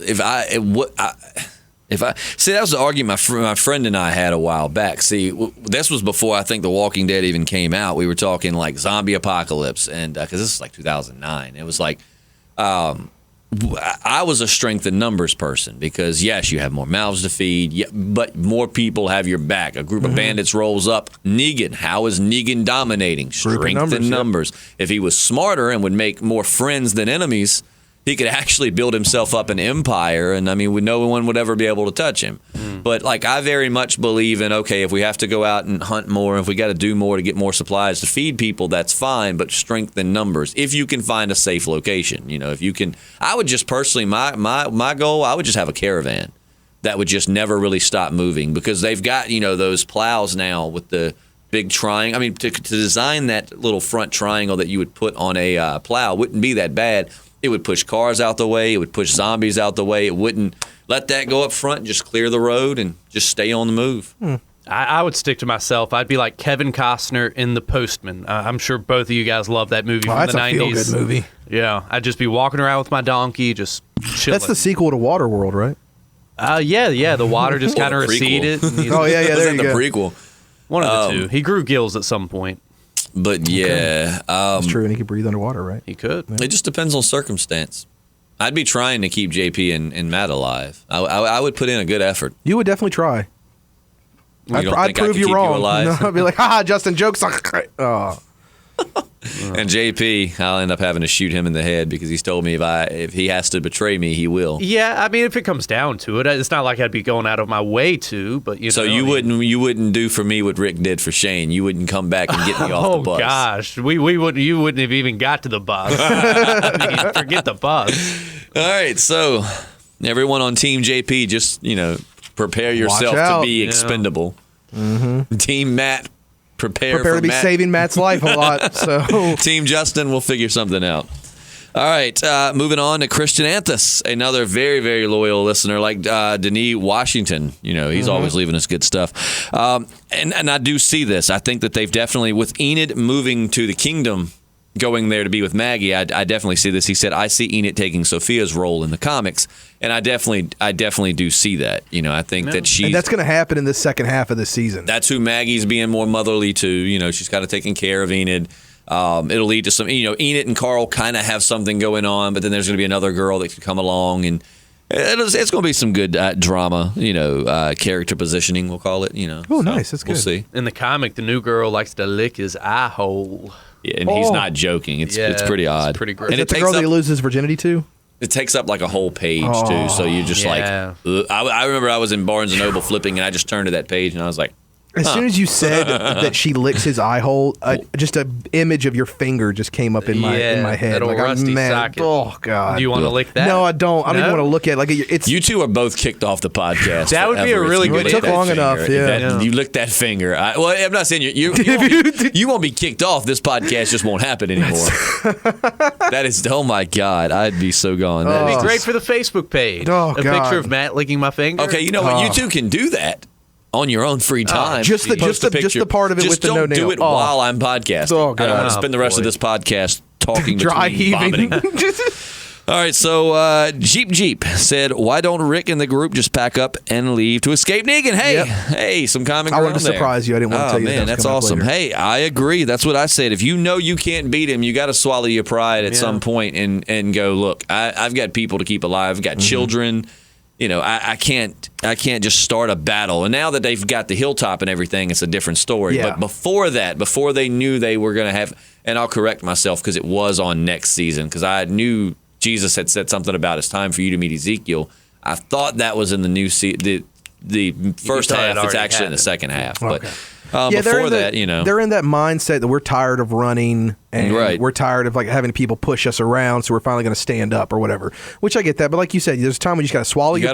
the argument my friend and I had a while back. See, this was before I think The Walking Dead even came out. We were talking like zombie apocalypse, and because this is like 2009, it was like I was a strength in numbers person because yes, you have more mouths to feed, but more people have your back. A group of bandits rolls up. Negan, how is Negan dominating? Strength in numbers. If he was smarter and would make more friends than enemies, he could actually build himself up an empire, and I mean, no one would ever be able to touch him. But like, I very much believe in, okay, if we have to go out and hunt more, if we got to do more to get more supplies to feed people, that's fine. But strength in numbers, if you can find a safe location, if you can. I would just personally, my goal, I would just have a caravan that would just never really stop moving, because they've got those plows now with the big triangle. I mean, to design that little front triangle that you would put on a plow wouldn't be that bad. It would push cars out the way. It would push zombies out the way. It wouldn't let that go up front and just clear the road and just stay on the move. I would stick to myself. I'd be like Kevin Costner in The Postman. I'm sure both of you guys love that movie from That's the a 90s. feel-good movie. Yeah, I'd just be walking around with my donkey, just chilling. That's the sequel to Waterworld, right? Yeah. The water just kind of Or the prequel. receded. and he's- Oh yeah, Was there that you the go. prequel? One of the two. He grew gills at some point. But yeah, That's true, and he could breathe underwater, right? He could. it just depends on circumstance. I'd be trying to keep JP and Matt alive. I would put in a good effort. You would definitely try. You don't I'd think I prove could you keep wrong. you alive? No, I'd be like, haha, Justin, jokes. Oh. And JP, I'll end up having to shoot him in the head because he's told me if he has to betray me, he will. Yeah, I mean, if it comes down to it, it's not like I'd be going out of my way to, but So you wouldn't do for me what Rick did for Shane. You wouldn't come back and get me off the bus. Oh gosh, we wouldn't. You wouldn't have even got to the bus. I mean, forget the bus. All right, so everyone on Team JP, just prepare yourself to be expendable. Mm-hmm. Team Matt, prepare to be Matt. saving Matt's life a lot. So Team Justin, we'll figure something out. All right, moving on to Christian Anthus, another very, very loyal listener, like Denis Washington. He's always leaving us good stuff. And I do see this. I think that they've definitely, with Enid moving to the kingdom, going there to be with Maggie, I definitely see this. He said, I see Enid taking Sophia's role in the comics, and I definitely do see that. I think that and that's going to happen in the second half of the season. That's who Maggie's being more motherly to. She's kind of taking care of Enid. It'll lead to some, Enid and Carl kind of have something going on, but then there's going to be another girl that could come along, and it's going to be some good drama, character positioning, we'll call it, Oh, nice. That's good. We'll see. In the comic, the new girl likes to lick his eye hole. Yeah, and he's not joking. It's pretty odd. It's pretty gross. Is that the girl that he loses virginity to? It takes up like a whole page, too. So you're just like, I remember I was in Barnes & Noble flipping, and I just turned to that page, and I was like, As soon as you said that she licks his eye hole, just an image of your finger just came up in my head. That rusty I'm mad. socket. Oh God! Do you want to lick that? No, I don't. I don't even want to look at it. It's you two are both kicked off the podcast. That would be a really good. It took long enough. Yeah. You licked that finger. I'm not saying you won't be kicked off. This podcast just won't happen anymore. That is. Oh my God! I'd be so gone. That'd be great for the Facebook page. Oh, a God. picture of Matt licking my finger. Okay, you know what? You two can do that on your own free time. Just the part of it with the no nail. Just don't do it while I'm podcasting. Oh, God. I don't want to spend the rest of this podcast talking dry between heaving. vomiting. All right, so Jeep said, why don't Rick and the group just pack up and leave to escape Negan? Hey, some common ground. I wanted to surprise you. I didn't want to tell you man, that's awesome. Hey, I agree. That's what I said. If you know you can't beat him, you got to swallow your pride at some point and go, look, I've got people to keep alive. I've got children. I can't just start a battle. And now that they've got the hilltop and everything, it's a different story. Yeah. But before that, before they knew they were going to have, and I'll correct myself because it was on next season, because I knew Jesus had said something about it's time for you to meet Ezekiel. I thought that was in the new the first half. It's actually in the second half. Okay. But before that, they're in that mindset that we're tired of running and we're tired of having people push us around, so we're finally going to stand up or whatever. Which I get that, but like you said, there's a time when you just got to swallow your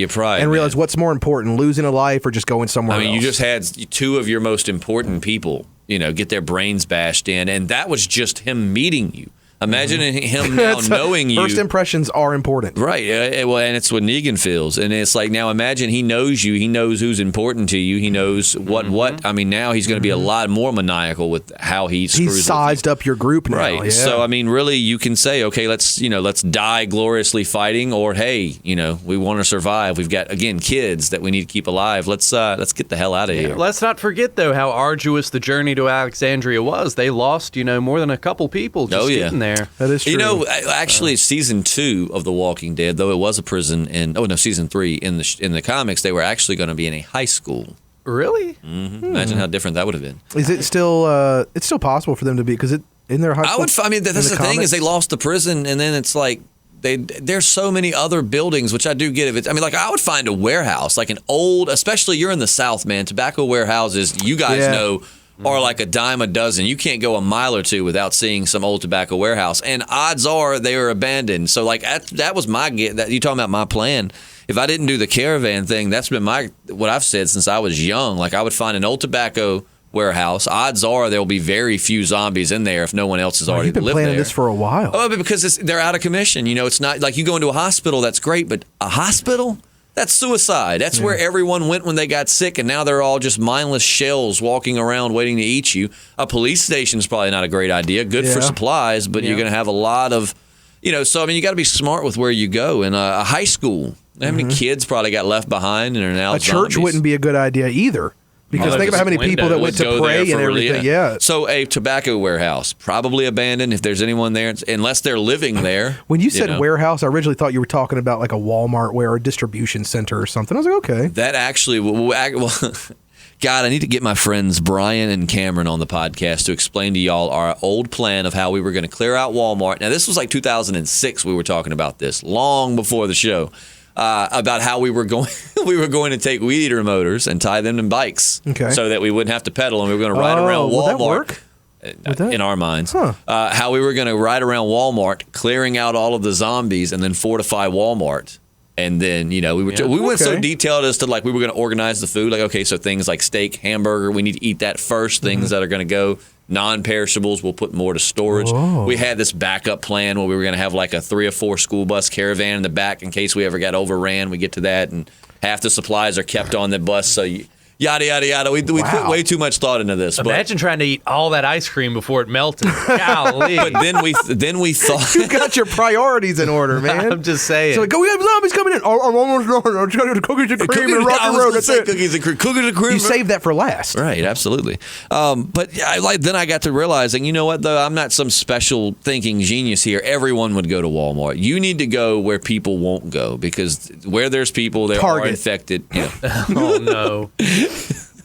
pride and realize what's more important, losing a life or just going somewhere else. You just had two of your most important people, get their brains bashed in, and that was just him meeting you. Imagine him now knowing you. First impressions are important. Right. Well, and it's what Negan feels. And it's like, now imagine he knows you. He knows who's important to you. He knows what. I mean, now he's going to be a lot more maniacal with how he screws He's sized up your group now. Right. Yeah. So, I mean, really, you can say, okay, let's die gloriously fighting, or, hey, we want to survive. We've got, again, kids that we need to keep alive. Let's get the hell out of here. Let's not forget, though, how arduous the journey to Alexandria was. They lost, more than a couple people just getting there. That is true. Actually, season 2 of The Walking Dead, though it was a prison, season 3 in the comics, they were actually going to be in a high school. Really? Mm-hmm. Imagine how different that would have been. Is it still? It's still possible for them to be in their high school. That's the thing is they lost the prison, and then it's like there's so many other buildings, which I do get. I would find a warehouse, like an old, especially you're in the South, man. Tobacco warehouses, you guys know, are like a dime a dozen. You can't go a mile or two without seeing some old tobacco warehouse, and odds are they are abandoned. So that was my get. That you talking about my plan. If I didn't do the caravan thing, that's been what I've said since I was young. Like I would find an old tobacco warehouse. Odds are there will be very few zombies in there if no one else has already lived there. You've been planning this for a while. Oh, because they're out of commission. It's not like you go into a hospital. That's great, but a hospital. That's suicide. That's where everyone went when they got sick, and now they're all just mindless shells walking around waiting to eat you. A police station is probably not a great idea. Good for supplies, but you're going to have a lot of, so, you got to be smart with where you go. And a high school, how many kids probably got left behind and are now A church wouldn't be a good idea either. Because think about how many people that went to pray and everything. Yeah. So a tobacco warehouse, probably abandoned if there's anyone there, unless they're living there. When you said warehouse, I originally thought you were talking about like a Walmart or a distribution center or something. I was like, okay. That actually, God, I need to get my friends Brian and Cameron on the podcast to explain to y'all our old plan of how we were going to clear out Walmart. Now, this was like 2006 we were talking about this, long before the show, about how we were going to take weed eater motors and tie them in bikes so that we wouldn't have to pedal, and we were going to ride around Walmart. Would that work? In our minds, how we were going to ride around Walmart, clearing out all of the zombies, and then fortify Walmart. And then, we went so detailed as to, like, we were going to organize the food. Like, okay, so things like steak, hamburger, we need to eat that first. Things that are going to go non-perishables, we'll put more to storage. Whoa. We had this backup plan where we were going to have like a 3 or 4 school bus caravan in the back in case we ever got overran. We get to that, and half the supplies are kept on the bus. So yada, yada, yada. We put way too much thought into this. Imagine trying to eat all that ice cream before it melted. Golly. But then we thought... You got your priorities in order, man. I'm just saying. So, we have zombies coming in. I'm almost done. I'm trying to do cookies and cream and rock and roll. That's it. Cookies and cream. You saved that for last. Right, absolutely. But then I got to realizing, you know what, though? I'm not some special thinking genius here. Everyone would go to Walmart. You need to go where people won't go, because where there's people, there are infected. Oh, no.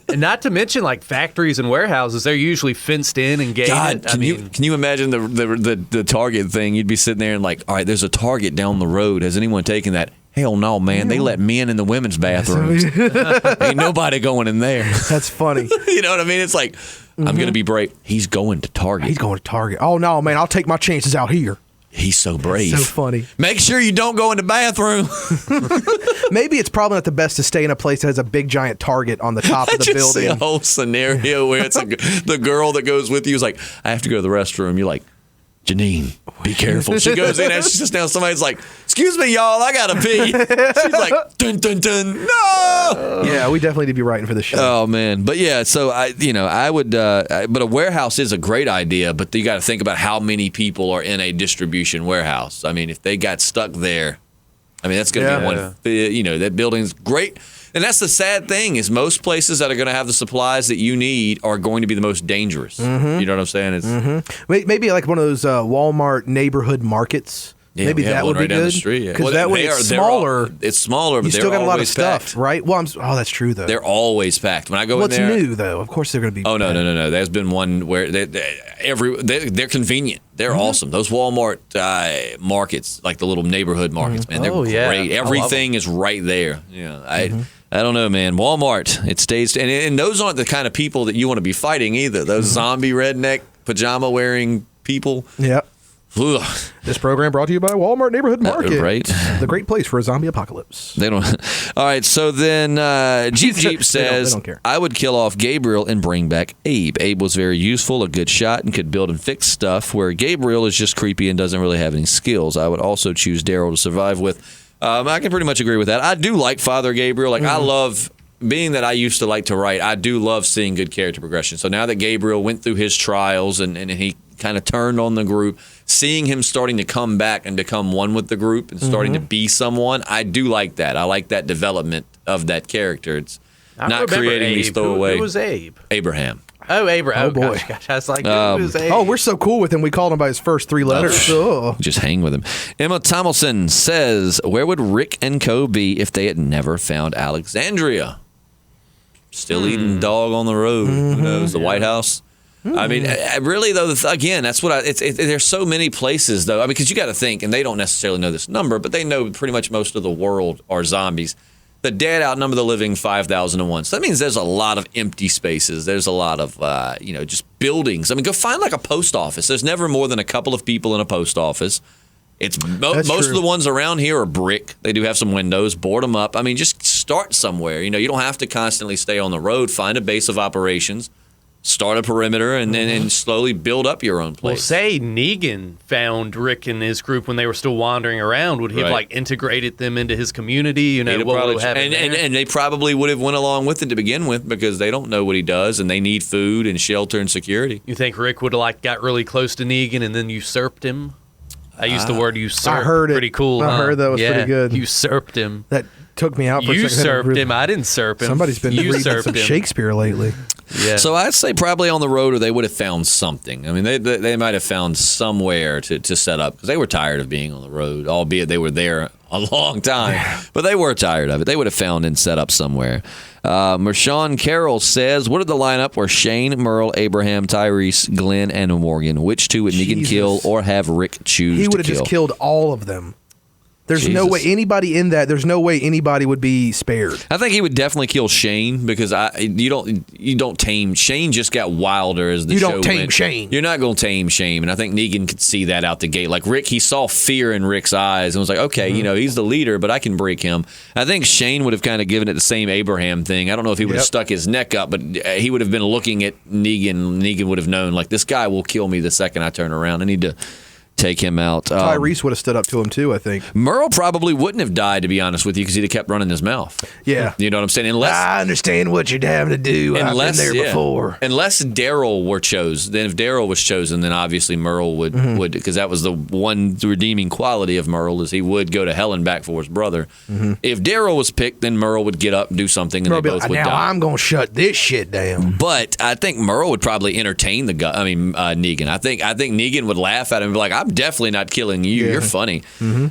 And not to mention, like, factories and warehouses, they're usually fenced in and gated. God, can you imagine the Target thing? You'd be sitting there and like, all right, there's a Target down the road. Has anyone taken that? Hell no, man. They let men in the women's bathrooms. Ain't nobody going in there. That's funny. You know what I mean? It's like, I'm going to be brave. He's going to Target. He's going to Target. Oh, no, man. I'll take my chances out here. He's so brave. So funny. Make sure you don't go in the bathroom. Maybe it's probably not the best to stay in a place that has a big giant Target on the top of the building. See a whole scenario where it's the girl that goes with you is like, I have to go to the restroom. You're like, Janine, be careful. She goes in and she's just now somebody's like, excuse me, y'all, I gotta pee. She's like, dun dun dun, no. Yeah, we definitely need to be writing for the show. Oh man, but yeah, so I would, but a warehouse is a great idea, but you got to think about how many people are in a distribution warehouse. I mean, if they got stuck there, I mean that's going to be one. That building's great. And that's the sad thing is most places that are going to have the supplies that you need are going to be the most dangerous. You know what I'm saying? It's Maybe like one of those Walmart neighborhood markets. Yeah, maybe that would be down the good. street. Because that way it's smaller. It's smaller, but you they're still got a lot of stuff, packed. right? Well, that's true though. They're always packed. When I go in there, what's new though? Of course they're going to be. Oh no! There's been one where they're convenient. They're awesome. Those Walmart markets, like the little neighborhood markets, man, they're great. Everything is right there. Yeah, I don't know, man. Walmart, it stays, and those aren't the kind of people that you want to be fighting either. Those zombie redneck pajama wearing people. Yeah. Ugh. This program brought to you by Walmart Neighborhood Market. Right. The great place for a zombie apocalypse. They don't. All right. So then Jeep says, they don't care. I would kill off Gabriel and bring back Abe. Abe was very useful, a good shot, and could build and fix stuff, where Gabriel is just creepy and doesn't really have any skills. I would also choose Daryl to survive with. I can pretty much agree with that. I do like Father Gabriel. Like, I love, being that I used to like to write, I do love seeing good character progression. So now that Gabriel went through his trials and he kind of turned on the group, seeing him starting to come back and become one with the group and starting to be someone, I do like that. I like that development of that character. It's not creating these throwaway. Who was Abe? Abraham. Oh, Abraham. Oh, boy. Gosh. I was like, who was Abe? Oh, we're so cool with him. We called him by his first 3 letters. Just hang with him. Emma Tomlinson says, where would Rick and Co. be if they had never found Alexandria? Still eating dog on the road. Who knows? The White House? I mean, really, though, again, that's what there's so many places, though. I mean, because you got to think, and they don't necessarily know this number, but they know pretty much most of the world are zombies. The dead outnumber the living 5,000-1. So that means there's a lot of empty spaces. There's a lot of, just buildings. I mean, go find like a post office. There's never more than a couple of people in a post office. It's most of the ones around here are brick. They do have some windows. Board them up. I mean, just start somewhere. You don't have to constantly stay on the road. Find a base of operations. Start a perimeter and then slowly build up your own place. Well, say Negan found Rick and his group when they were still wandering around. Would he have integrated them into his community? What would happen and they probably would have went along with it to begin with because they don't know what he does and they need food and shelter and security. You think Rick would have got really close to Negan and then usurped him? I used the word usurp. I heard it. Pretty cool. I heard that was pretty good. Usurped him. That took me out for a second. Usurped him. I didn't usurp him. Somebody's been reading some Shakespeare lately. Yeah. So I'd say probably on the road, or they would have found something. I mean, they might have found somewhere to set up because they were tired of being on the road, albeit they were there a long time. But they were tired of it. They would have found and set up somewhere. Michonne and Carol says, what are the lineup where Shane, Merle, Abraham, Tyrese, Glenn, and Morgan? Which two would Negan kill or have Rick choose to kill? He would have just killed all of them. There's no way anybody in that. There's no way anybody would be spared. I think he would definitely kill Shane because you don't tame Shane. Just got wilder as the show went. You don't tame Shane. You're not going to tame Shane, and I think Negan could see that out the gate. Like Rick, he saw fear in Rick's eyes and was like, okay, he's the leader, but I can break him. I think Shane would have kind of given it the same Abraham thing. I don't know if he would have stuck his neck up, but he would have been looking at Negan. Negan would have known like this guy will kill me the second I turn around. I need to take him out. Tyrese would have stood up to him too, I think. Merle probably wouldn't have died, to be honest with you, because he'd have kept running his mouth. Yeah. You know what I'm saying? Unless I understand what you're having to do. I've been there before. Unless Daryl were chosen. Then if Daryl was chosen, then obviously Merle would, because that was the one redeeming quality of Merle is he would go to hell and back for his brother. If Daryl was picked, then Merle would get up and do something, and Merle they both would die. Now I'm going to shut this shit down. But I think Merle would probably entertain Negan. I think Negan would laugh at him and be like, I'm definitely not killing you. You're funny.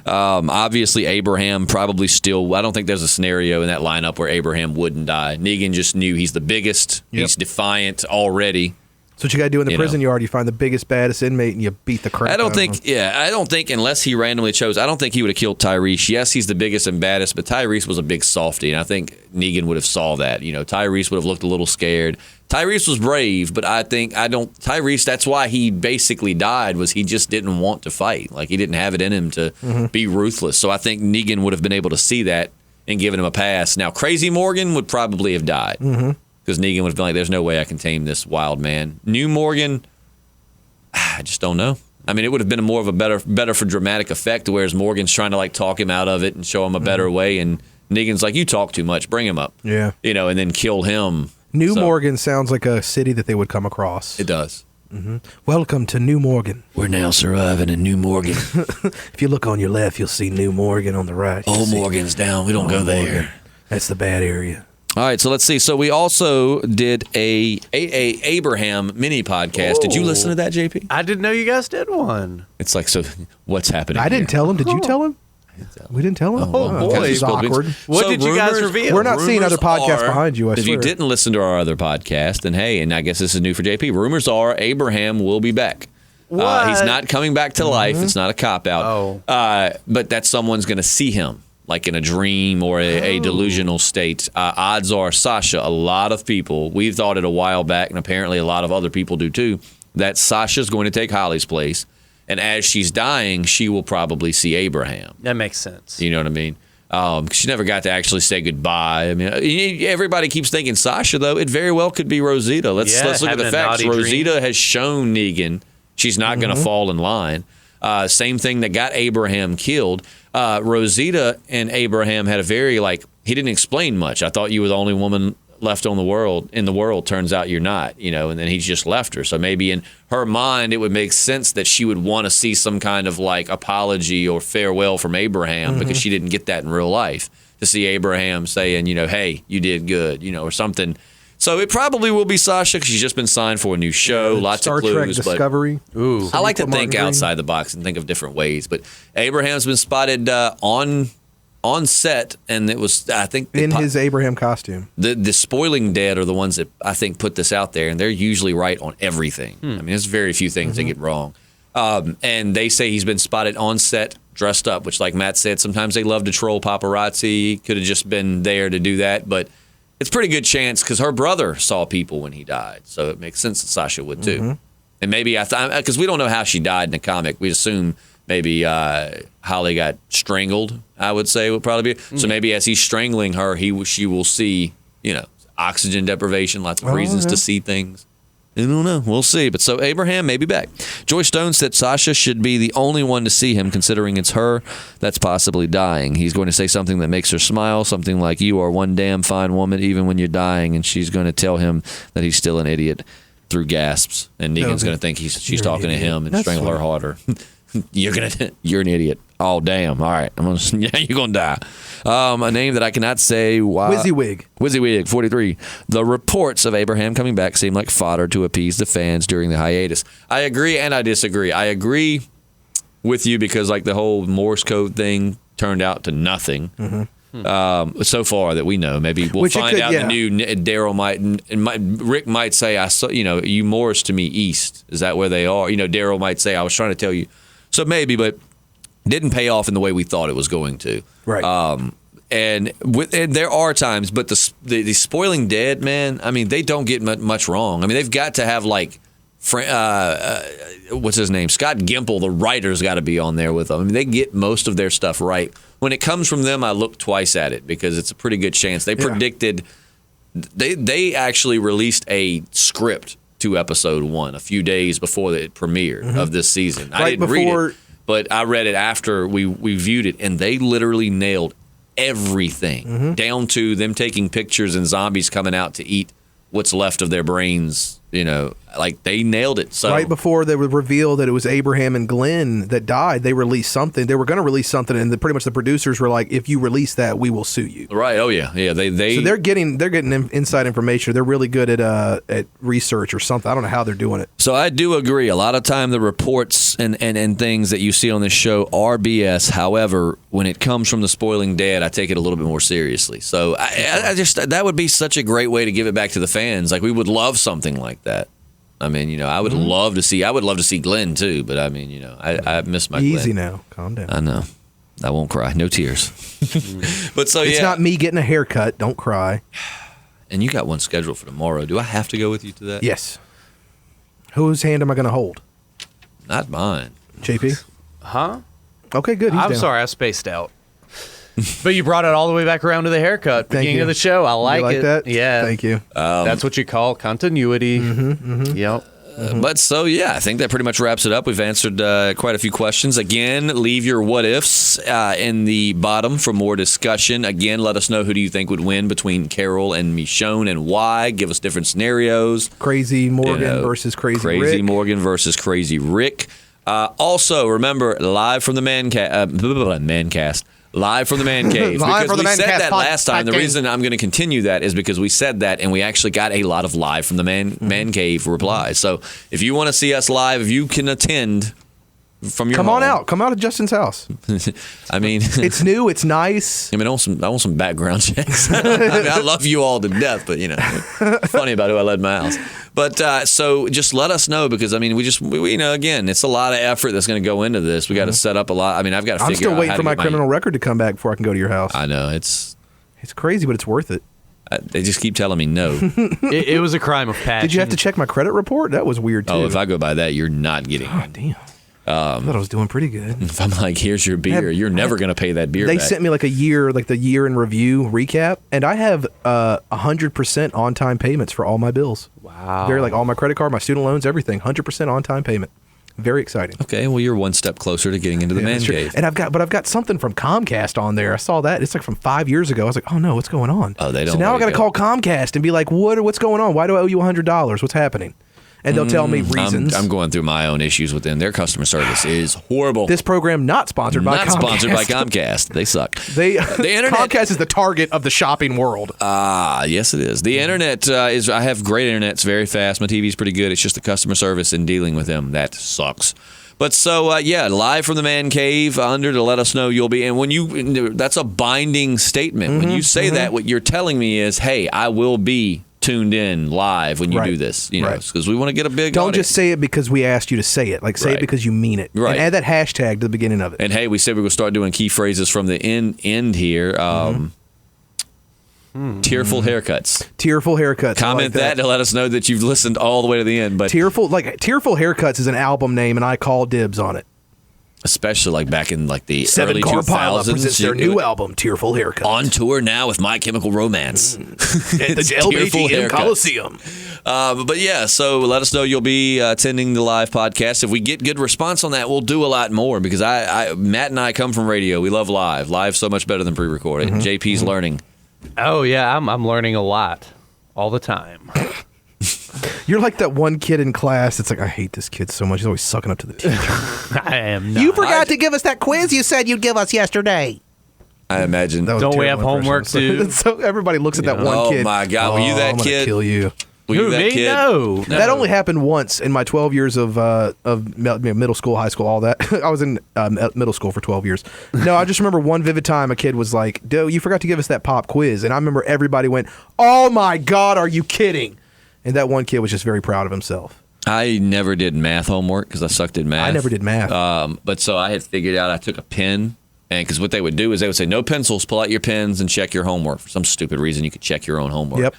Obviously, Abraham probably still. I don't think there's a scenario in that lineup where Abraham wouldn't die. Negan just knew he's the biggest. He's defiant already. So what you got to do in the prison yard, you find the biggest, baddest inmate, and you beat the crap out of him. I don't think unless he randomly chose, I don't think he would have killed Tyrese. Yes, he's the biggest and baddest, but Tyrese was a big softy, and I think Negan would have saw that. Tyrese would have looked a little scared. Tyrese was brave, but Tyrese, that's why he basically died, was he just didn't want to fight. Like, he didn't have it in him to be ruthless. So I think Negan would have been able to see that and given him a pass. Now, Crazy Morgan would probably have died. Because Negan would have been like, there's no way I can tame this wild man. New Morgan, I just don't know. I mean, it would have been more of a better for dramatic effect, whereas Morgan's trying to like talk him out of it and show him a better way, and Negan's like, you talk too much, bring him up. Yeah. And then kill him. New Morgan sounds like a city that they would come across. It does. Welcome to New Morgan. We're now surviving in New Morgan. If you look on your left, you'll see New Morgan on the right. Old Morgan's down. We don't go there. Morgan. That's the bad area. All right, so let's see. So we also did a Abraham mini podcast. Did you listen to that, JP? I didn't know you guys did one. It's like, so what's happening? I didn't tell him. Did you tell him? We didn't tell him. Oh boy, this is awkward. What did you guys reveal? We're not seeing other podcasts behind you. I swear. If you didn't listen to our other podcast, then hey, and I guess this is new for JP. Rumors are Abraham will be back. He's not coming back to life. It's not a cop out. But that someone's going to see him, like in a dream or a delusional state. Odds are Sasha, a lot of people, we thought it a while back, and apparently a lot of other people do too, that Sasha's going to take Holly's place. And as she's dying, she will probably see Abraham. That makes sense. You know what I mean? She never got to actually say goodbye. I mean, everybody keeps thinking Sasha, though. It very well could be Rosita. Let's look at the facts. Rosita has shown Negan she's not going to fall in line. Same thing that got Abraham killed. Rosita and Abraham had a very, he didn't explain much. I thought you were the only woman left in the world. Turns out you're not, and then he's just left her. So maybe in her mind, it would make sense that she would want to see some kind of apology or farewell from Abraham because she didn't get that in real life, to see Abraham saying, hey, you did good, or something. So it probably will be Sasha because she's just been signed for a new show. Lots of clues. Star Trek Discovery. I like to think outside the box and think of different ways. But Abraham's been spotted on set, and it was, I think, in his Abraham costume. The Spoiling Dead are the ones that I think put this out there, and they're usually right on everything. I mean, there's very few things they get wrong. And they say he's been spotted on set dressed up, which, like Matt said, sometimes they love to troll paparazzi. Could have just been there to do that, but it's a pretty good chance because her brother saw people when he died, so it makes sense that Sasha would too. And maybe because we don't know how she died in the comic, we assume maybe Holly got strangled. I would say would probably be. So maybe as he's strangling her, she will see oxygen deprivation, lots of reasons to see things. I don't know. We'll see. But so Abraham may be back. Joy Stone said Sasha should be the only one to see him, considering it's her that's possibly dying. He's going to say something that makes her smile, something like, you are one damn fine woman even when you're dying, and she's going to tell him that he's still an idiot through gasps. And Negan's going to think she's talking to him and strangle her harder. You're an idiot. Oh, damn. All right. You're going to die. A name that I cannot say. WYSIWYG, 43. The reports of Abraham coming back seem like fodder to appease the fans during the hiatus. I agree and I disagree. I agree with you because the whole Morse code thing turned out to nothing. So far that we know. Maybe we'll find out the new. Daryl Rick might say, I saw, you Morris to me east. Is that where they are? Daryl might say, I was trying to tell you. So maybe, but didn't pay off in the way we thought it was going to. Right. And there are times, but the spoiling dead, man, I mean, they don't get much wrong. I mean, they've got to have what's his name? Scott Gimple, the writer's got to be on there with them. I mean, they get most of their stuff right. When it comes from them, I look twice at it because it's a pretty good chance. They predicted, they actually released a script to episode 1 a few days before it premiered of this season. I didn't read it, but I read it after we viewed it, and they literally nailed everything down to them taking pictures and zombies coming out to eat what's left of their brains. Like they nailed it. So right before they would reveal that it was Abraham and Glenn that died, they released something. They were going to release something, and pretty much the producers were like, "If you release that, we will sue you." Right? Oh yeah. They so they're getting inside information. They're really good at research or something. I don't know how they're doing it. So I do agree. A lot of time the reports and things that you see on this show are BS. However, when it comes from the spoiling dead, I take it a little bit more seriously. So I just that would be such a great way to give it back to the fans. Like we would love something like that. I mean, I would love to see. I would love to see Glenn too, but I mean, I miss my Glenn. Easy now, calm down. I know. I won't cry. No tears. But so it's not me getting a haircut. Don't cry. And you got one scheduled for tomorrow. Do I have to go with you to that? Yes. Whose hand am I going to hold? Not mine. JP? Huh? Okay, good. I'm sorry, I spaced out. But you brought it all the way back around to the haircut beginning of the show. I like it. That? Yeah. Thank you. That's what you call continuity. Yep. But so, yeah, I think that pretty much wraps it up. We've answered quite a few questions. Again, leave your what-ifs in the bottom for more discussion. Again, let us know who do you think would win between Carol and Michonne and why. Give us different scenarios. Crazy Morgan versus Crazy Rick. Crazy Morgan versus Crazy Rick. Also, remember, live from the Mancast. Live from the Man Cave. Because we said that last time. The reason I'm going to continue that is because we said that and we actually got a lot of live from the Man Cave replies. So if you want to see us live, if you can attend from your home. on out. Come out to Justin's house. I mean, it's new. It's nice. I mean, I want some background checks. I mean, I love you all to death, but funny about who I led my house. But so just let us know because I mean, we again, it's a lot of effort that's going to go into this. We got to set up a lot. I mean, I've got to figure out. I'm still waiting for my criminal record to come back before I can go to your house. I know it's crazy, but it's worth it. They just keep telling me no. It was a crime of passion. Did you have to check my credit report? That was weird too. Oh, if I go by that, you're not getting. Oh, damn. I thought I was doing pretty good. If I'm like, here's your beer, you're never going to pay that beer back. They sent me like the year in review recap, and I have 100% on-time payments for all my bills. Wow. They're like all my credit card, my student loans, everything, 100% on-time payment. Very exciting. Okay, well, you're one step closer to getting into the Man Cave. And I've got something from Comcast on there. I saw that. It's like from 5 years ago. I was like, oh no, what's going on? Oh, they don't. So now I got to call Comcast and be like, what's going on? Why do I owe you $100? What's happening? And they'll tell me reasons. I'm going through my own issues with them. Their customer service is horrible. This program not sponsored by Comcast. Not sponsored by Comcast. They suck. The internet. Comcast is the target of the shopping world. Yes, it is. The internet is. I have great internet. It's very fast. My TV's pretty good. It's just the customer service and dealing with them that sucks. But so live from the Man Cave under to let us know you'll be. And when that's a binding statement. When you say that, what you're telling me is, hey, I will be tuned in live when you do this, because we want to get a big Don't audience. just say it because we asked you to say it. Like, say it because you mean it. Right. And add that hashtag to the beginning of it. And hey, we said we would start doing key phrases from the end here. Tearful haircuts. Tearful haircuts. Comment that to let us know that you've listened all the way to the end. But Tearful Haircuts is an album name, and I call dibs on it. Especially like back in like the Seven early Car 2000s. Pileup presents their new album, Tearful Haircuts. On tour now with My Chemical Romance. At the LBGM Coliseum. But yeah, so let us know you'll be attending the live podcast. If we get good response on that, we'll do a lot more because Matt and I come from radio. We love live. Live's so much better than pre-recorded. JP's learning. Oh, yeah, I'm learning a lot all the time. You're like that one kid in class. It's like, I hate this kid so much. He's always sucking up to the teacher. I am not. You forgot to give us that quiz you said you'd give us yesterday. I imagine. That was Don't we terrible have homework impression. too? So everybody looks at that one kid. Oh my God, were you that I'm gonna kid? kill you. Were you Who, that me? kid? No. That only happened once in my 12 years of middle school, high school, all that. I was in middle school for 12 years. No, I just remember one vivid time a kid was like, "Dude, you forgot to give us that pop quiz." And I remember everybody went, "Oh my God, are you kidding?" And that one kid was just very proud of himself. I never did math homework because I sucked at math. I never did math. But so I had figured out I took a pen. And because what they would do is they would say, no pencils, pull out your pens and check your homework. For some stupid reason, you could check your own homework. Yep.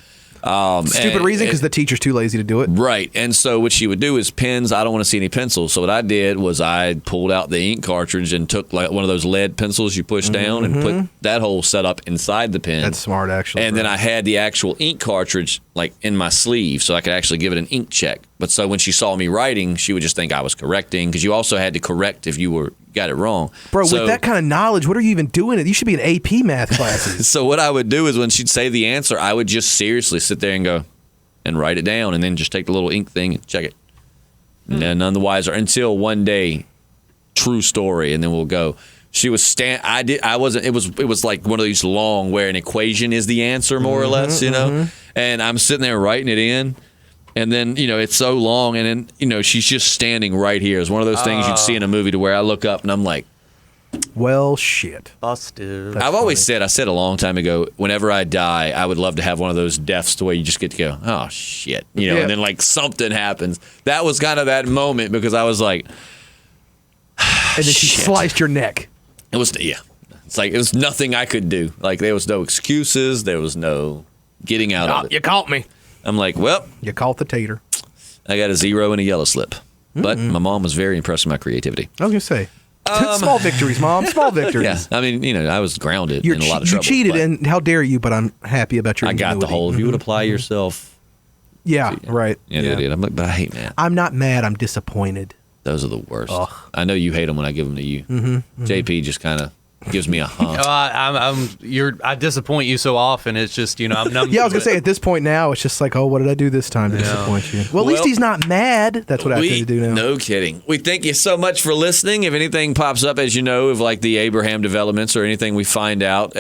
Stupid reason because the teacher's too lazy to do it. Right. And so what she would do is pens, I don't want to see any pencils. So what I did was I pulled out the ink cartridge and took like one of those lead pencils you push down and put that whole setup inside the pen. That's smart, actually. And then I had the actual ink cartridge like in my sleeve so I could actually give it an ink check. But so when she saw me writing, she would just think I was correcting because you also had to correct if you got it wrong. Bro, So- with that kind of knowledge, what are you even doing? You should be in AP math classes. So what I would do is when she'd say the answer, I would just seriously sit there and go and write it down and then just take the little ink thing and check it. None the wiser until one day, true story, and then we'll go. She was I wasn't. It was like one of these long where an equation is the answer more or less, you know. And I'm sitting there writing it in. And then, it's so long, and then, she's just standing right here. It's one of those things you'd see in a movie to where I look up and I'm like, Well, shit. Busted. I've always said, I said a long time ago, whenever I die, I would love to have one of those deaths to where you just get to go, oh, shit. Yeah. And then like something happens. That was kind of that moment because I was like, And then she shit. sliced your neck. It was, yeah. It's like, it was nothing I could do. Like, there was no excuses. There was no getting out of it. You caught me. I'm like, well, You caught the tater. I got a 0 and a yellow slip. But my mom was very impressed with my creativity. I was going to say. Small victories, Mom. Small victories. Yeah. I mean, I was grounded You're in a lot of you trouble. cheated, but and how dare you, but I'm happy about your I got the ingenuity. whole, if you would apply yourself. Yeah, right. Yeah, they did. I'm like, but I hate math. I'm not mad. I'm disappointed. Those are the worst. Ugh. I know you hate them when I give them to you. JP just kind of gives me a hump. I disappoint you so often. It's just I'm numb. Yeah, I was to going to say, at this point now, it's just like, oh, what did I do this time to disappoint you? Well, at least Well, he's not mad. That's what I have to do now. No kidding. We thank you so much for listening. If anything pops up, as you know, of like the Abraham developments or anything we find out,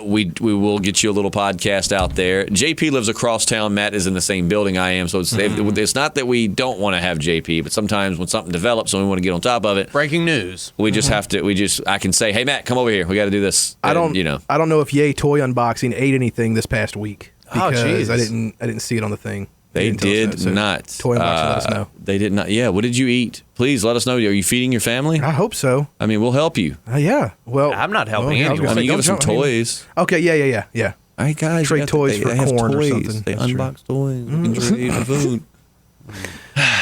we will get you a little podcast out there. JP lives across town. Matt is in the same building I am. So it's not that we don't want to have JP, but sometimes when something develops and we want to get on top of it, Breaking news. we just have to, I can say, hey, Matt, come over here. We got to do this. I And, don't know if Yay Toy Unboxing ate anything this past week. Oh, Because I jeez. didn't see it on the thing. They didn't tell us did that, so not. Toy Unboxing, let us know. They did not. Yeah. What did you eat? Please let us know. Are you feeding your family? I hope so. I mean, we'll help you. Yeah. Well, I'm not helping I was anyone. gonna I mean, you say, give us some don't- toys. Okay. Yeah. All right, guys. Trade toys for have corn or toys. something. They That's true. unbox toys. We can trade for food.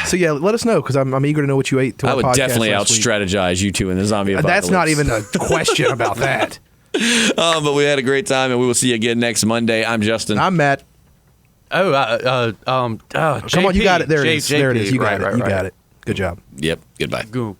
So yeah, let us know because I'm eager to know what you ate. To I our would podcast definitely last week. out-strategize you two in the zombie apocalypse. That's not even a question about that. But we had a great time, and we will see you again next Monday. I'm Justin. I'm Matt. Oh, Come on, you got it. There it is. There it is. You got it. You got it. Good job. Yep. Goodbye. Go.